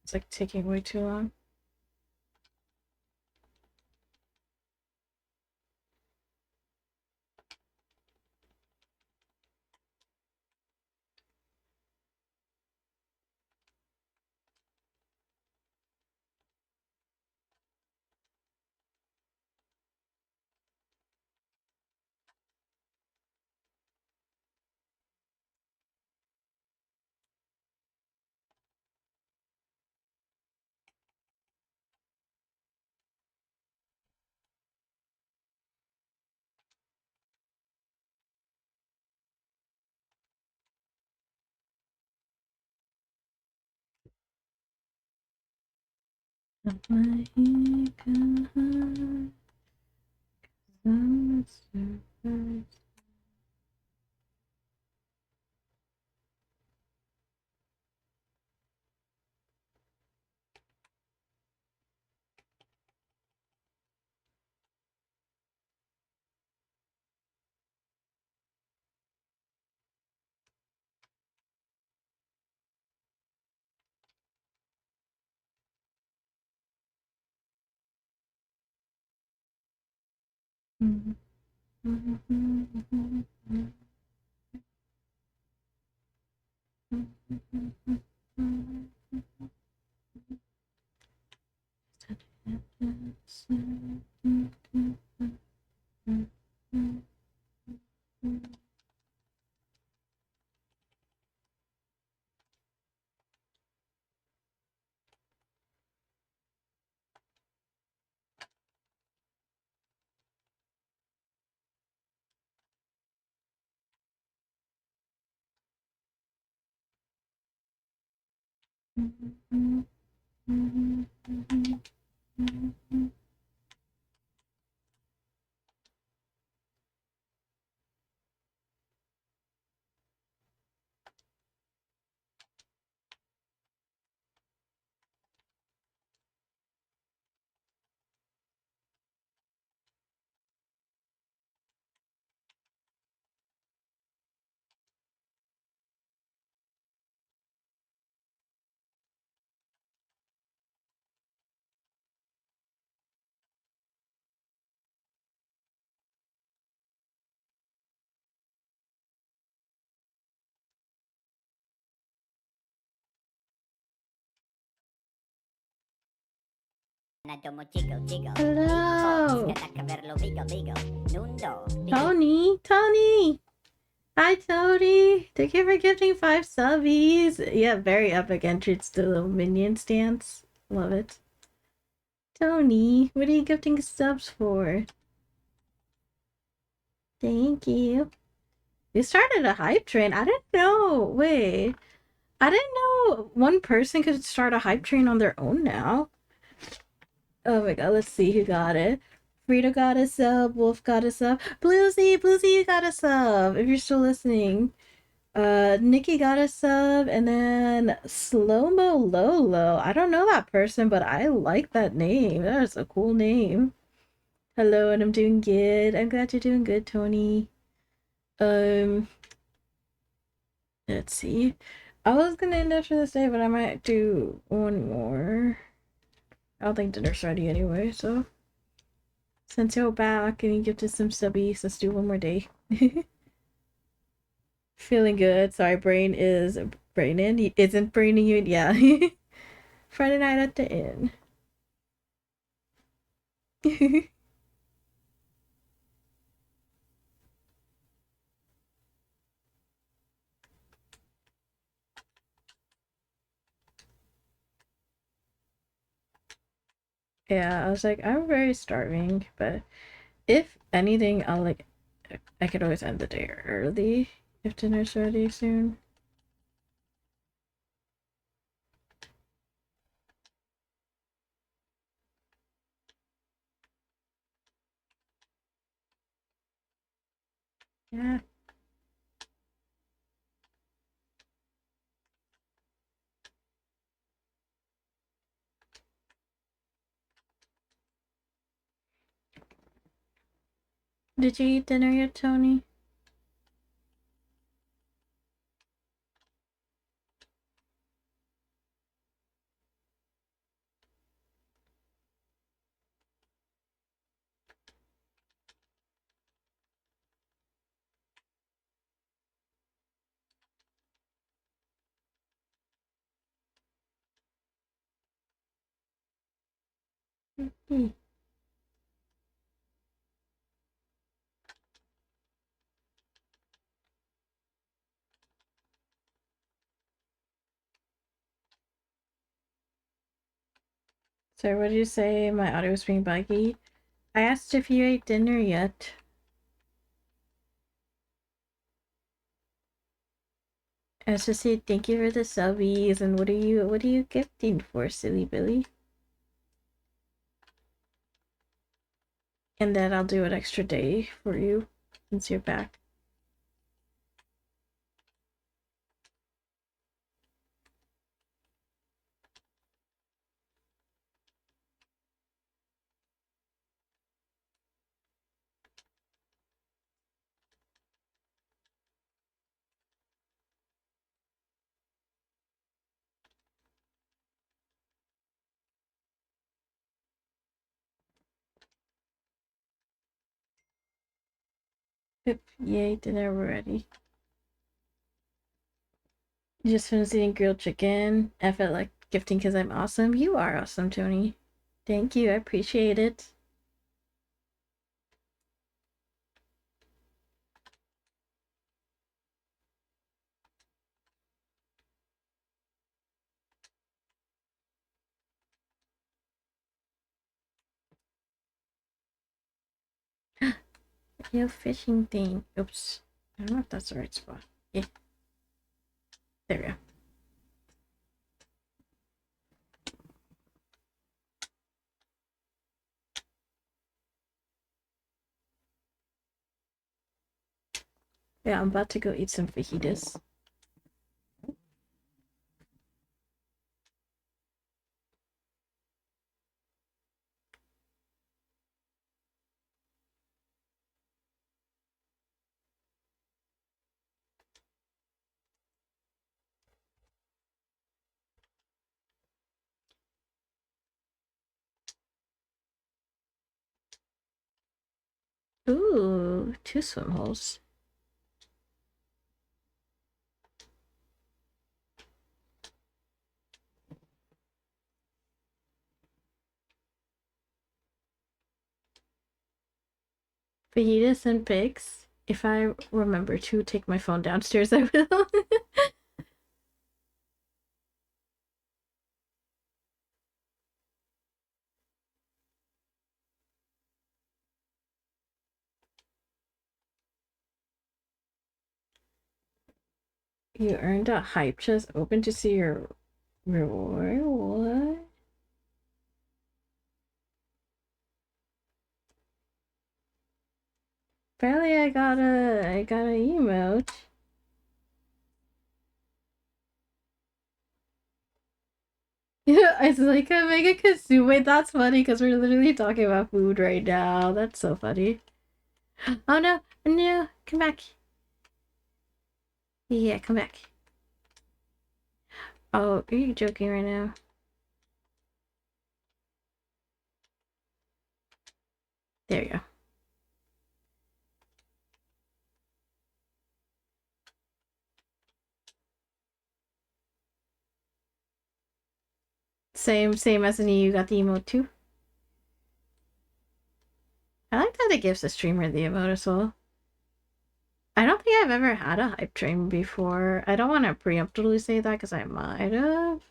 It's like taking way too long. Hello. Tony. Hi, Tony. Thank you for gifting 5 subbies. Yeah, very epic entrance to the little minion stance. Love it. Tony, what are you gifting subs for? Thank you. You started a hype train. I didn't know. Wait. I didn't know one person could start a hype train on their own now. Oh my god, let's see who got it. Frito got a sub, Wolf got a sub, Bluesy, you got a sub, if you're still listening. Nikki got a sub, and then Slow-Mo Lolo. I don't know that person, but I like that name. That is a cool name. Hello, and I'm doing good. I'm glad you're doing good, Tony. Let's see. I was gonna end after this day, but I might do one more. I don't think dinner's ready anyway, so since you're back and you gifted some subbies, let's do one more day. Feeling good. Sorry, brain is braining. He isn't braining you. Yeah. Friday night at the inn. Yeah, I was like, I'm very starving, but if anything, I'll like, I could always end the day early if dinner's ready soon. Yeah. Did you eat dinner yet, Tony? Hmm. So what did you say? My audio was being buggy. I asked if you ate dinner yet. I was just saying thank you for the subbies and what are you gifting for, silly Billy? And then I'll do an extra day for you since you're back. Yep, yay, dinner ready. You just finished eating grilled chicken. I felt like gifting because I'm awesome. You are awesome, Tony. Thank you, I appreciate it. Your fishing thing. Oops. I don't know if that's the right spot. Yeah. There we go. Yeah, I'm about to go eat some fajitas. Ooh, 2 swim holes. Fajitas and pigs. If I remember to take my phone downstairs, I will. You earned a hype chest. Open to see your reward. What? Apparently, I got a emote. Yeah, I was like, I'm making a consume. Wait, that's funny because we're literally talking about food right now. That's so funny. Oh no, no, come back. Yeah, come back. Oh, are you joking right now? There you go. Same as me. You got the emote too. I like that it gives the streamer the emote as well. I don't think I've ever had a hype train before. I don't want to preemptively say that because I might have.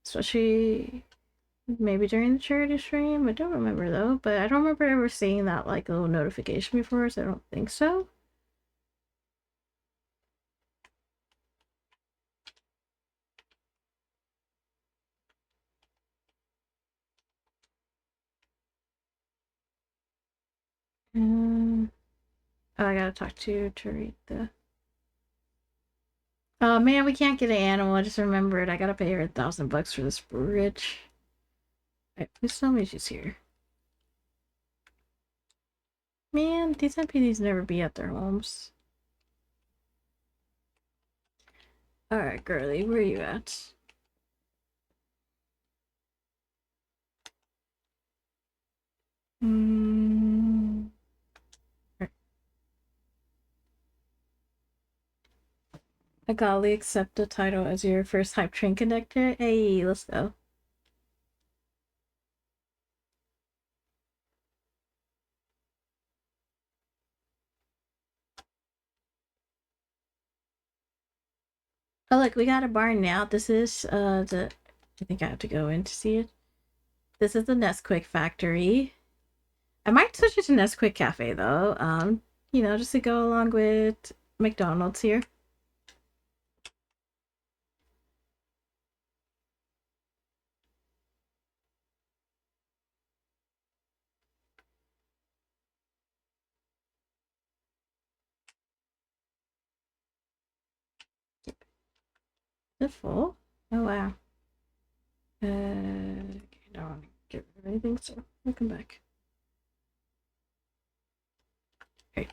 Especially Maybe during the charity stream. I don't remember though, but I don't remember ever seeing that like little notification before, so I don't think so. Oh, I gotta talk to Tarita. Oh man, we can't get an animal. I just remembered I gotta pay her $1,000 for this bridge. Right, please tell me she's here. Man, these NPCs never be at their homes. Alright, girly, where are you at? I gladly accept the title as your first hype train conductor. Hey, let's go. Oh look, we got a barn now. This is I think I have to go in to see it. This is the Nesquik factory. I might switch it to Nesquik Cafe though. You know, just to go along with McDonald's here. Is it full? Oh wow. Okay, I don't want to get rid of anything, so we'll come back. Great.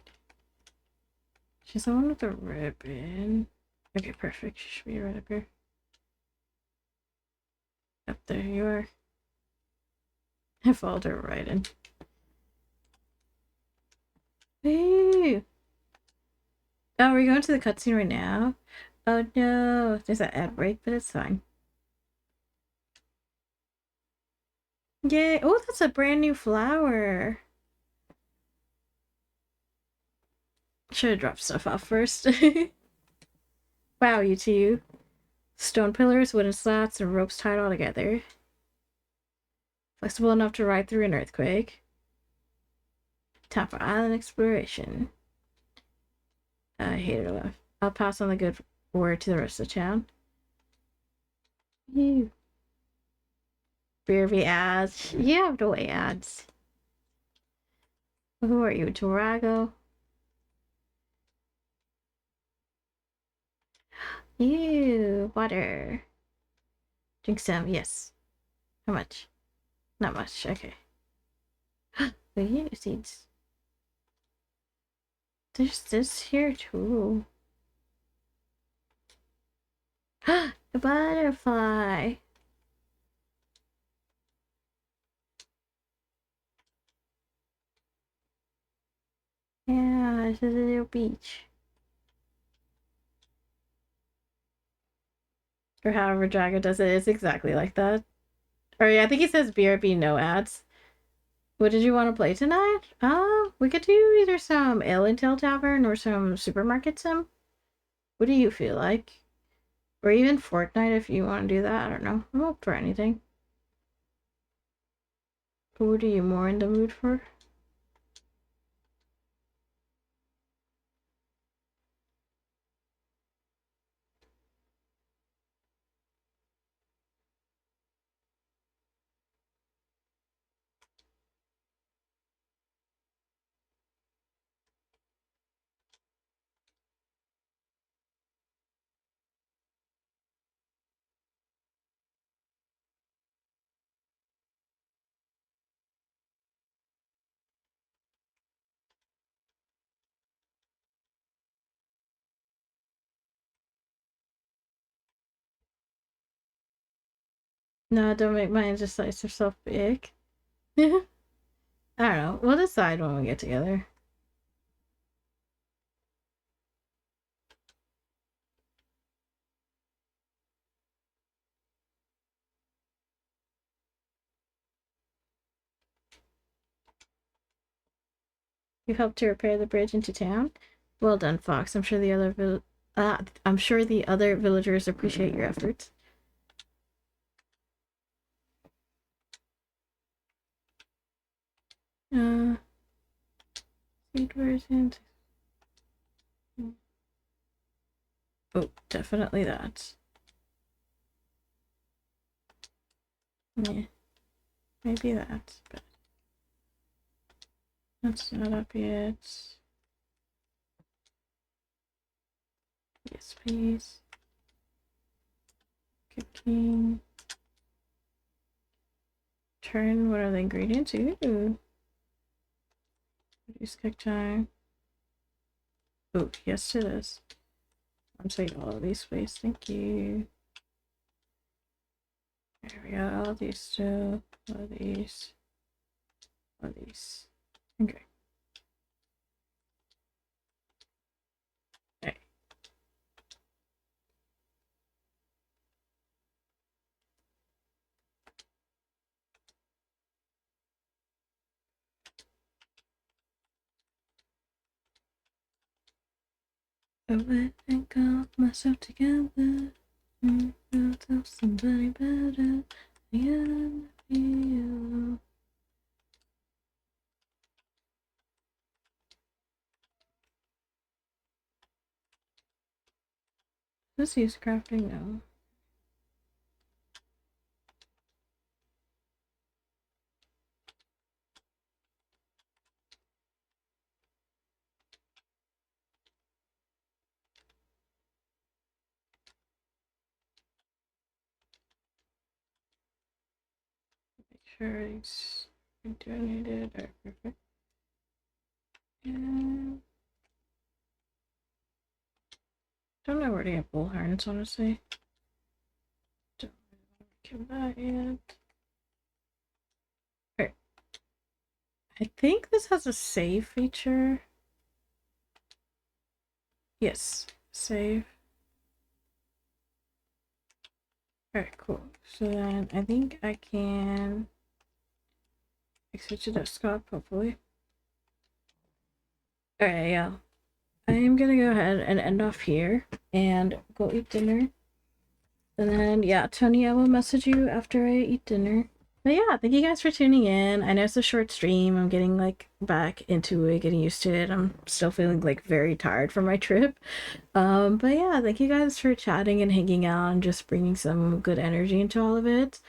She's the one with the ribbon. Okay, perfect. She should be right up here. Up there you are. I followed her right in. Hey! Oh, we're going to the cutscene right now? Oh no, there's an ad break, but it's fine. Yay! Oh, that's a brand new flower. Should have dropped stuff off first. Wow, you two. Stone pillars, wooden slats, and ropes tied all together. Flexible enough to ride through an earthquake. Time for island exploration. I hate it enough. I'll pass on the good word to the rest of the town. You. BRB ads. You have no ads. Who are you, Torago? Ew, water. Drink some, yes. How much? Not much, okay. The seeds. There's this here too. The butterfly. Yeah, this is a little beach. Or however Drago does it, it's exactly like that. Or yeah, I think he says BRB no ads. What did you want to play tonight? We could do either some Alien Tail Tavern or some Supermarket Sim. What do you feel like? Or even Fortnite if you want to do that. I don't know. I'm up for anything. What are you more in the mood for? No, don't make mine just slice yourself big. I don't know. We'll decide when we get together. You helped to repair the bridge into town. Well done, Fox. I'm sure the other villagers appreciate your efforts. Seed versions. Oh, definitely that. Yeah, maybe that, but that's not up yet. Yes, please. Cooking. Turn, what are the ingredients? Ooh. Reduce cook time. Oh, yes to this. I'm saving all of these, please. Thank you. There we go. All of these still. All of these. All of these. Okay. Okay. I went and got myself together. I'll tell somebody better. Yeah, feel. Let's use crafting now. Make sure it's donated. Alright, perfect. And don't know where to get bullhorns, honestly. Don't really want to kill that yet. Alright. I think this has a save feature. Yes, save. Alright, cool. So then I think I can switch to desktop, hopefully. Alright, yeah. I am gonna go ahead and end off here and go eat dinner. And then, yeah, Tony, I will message you after I eat dinner. But yeah, thank you guys for tuning in. I know it's a short stream. I'm getting like back into it, getting used to it. I'm still feeling like very tired from my trip. But yeah, thank you guys for chatting and hanging out and just bringing some good energy into all of it.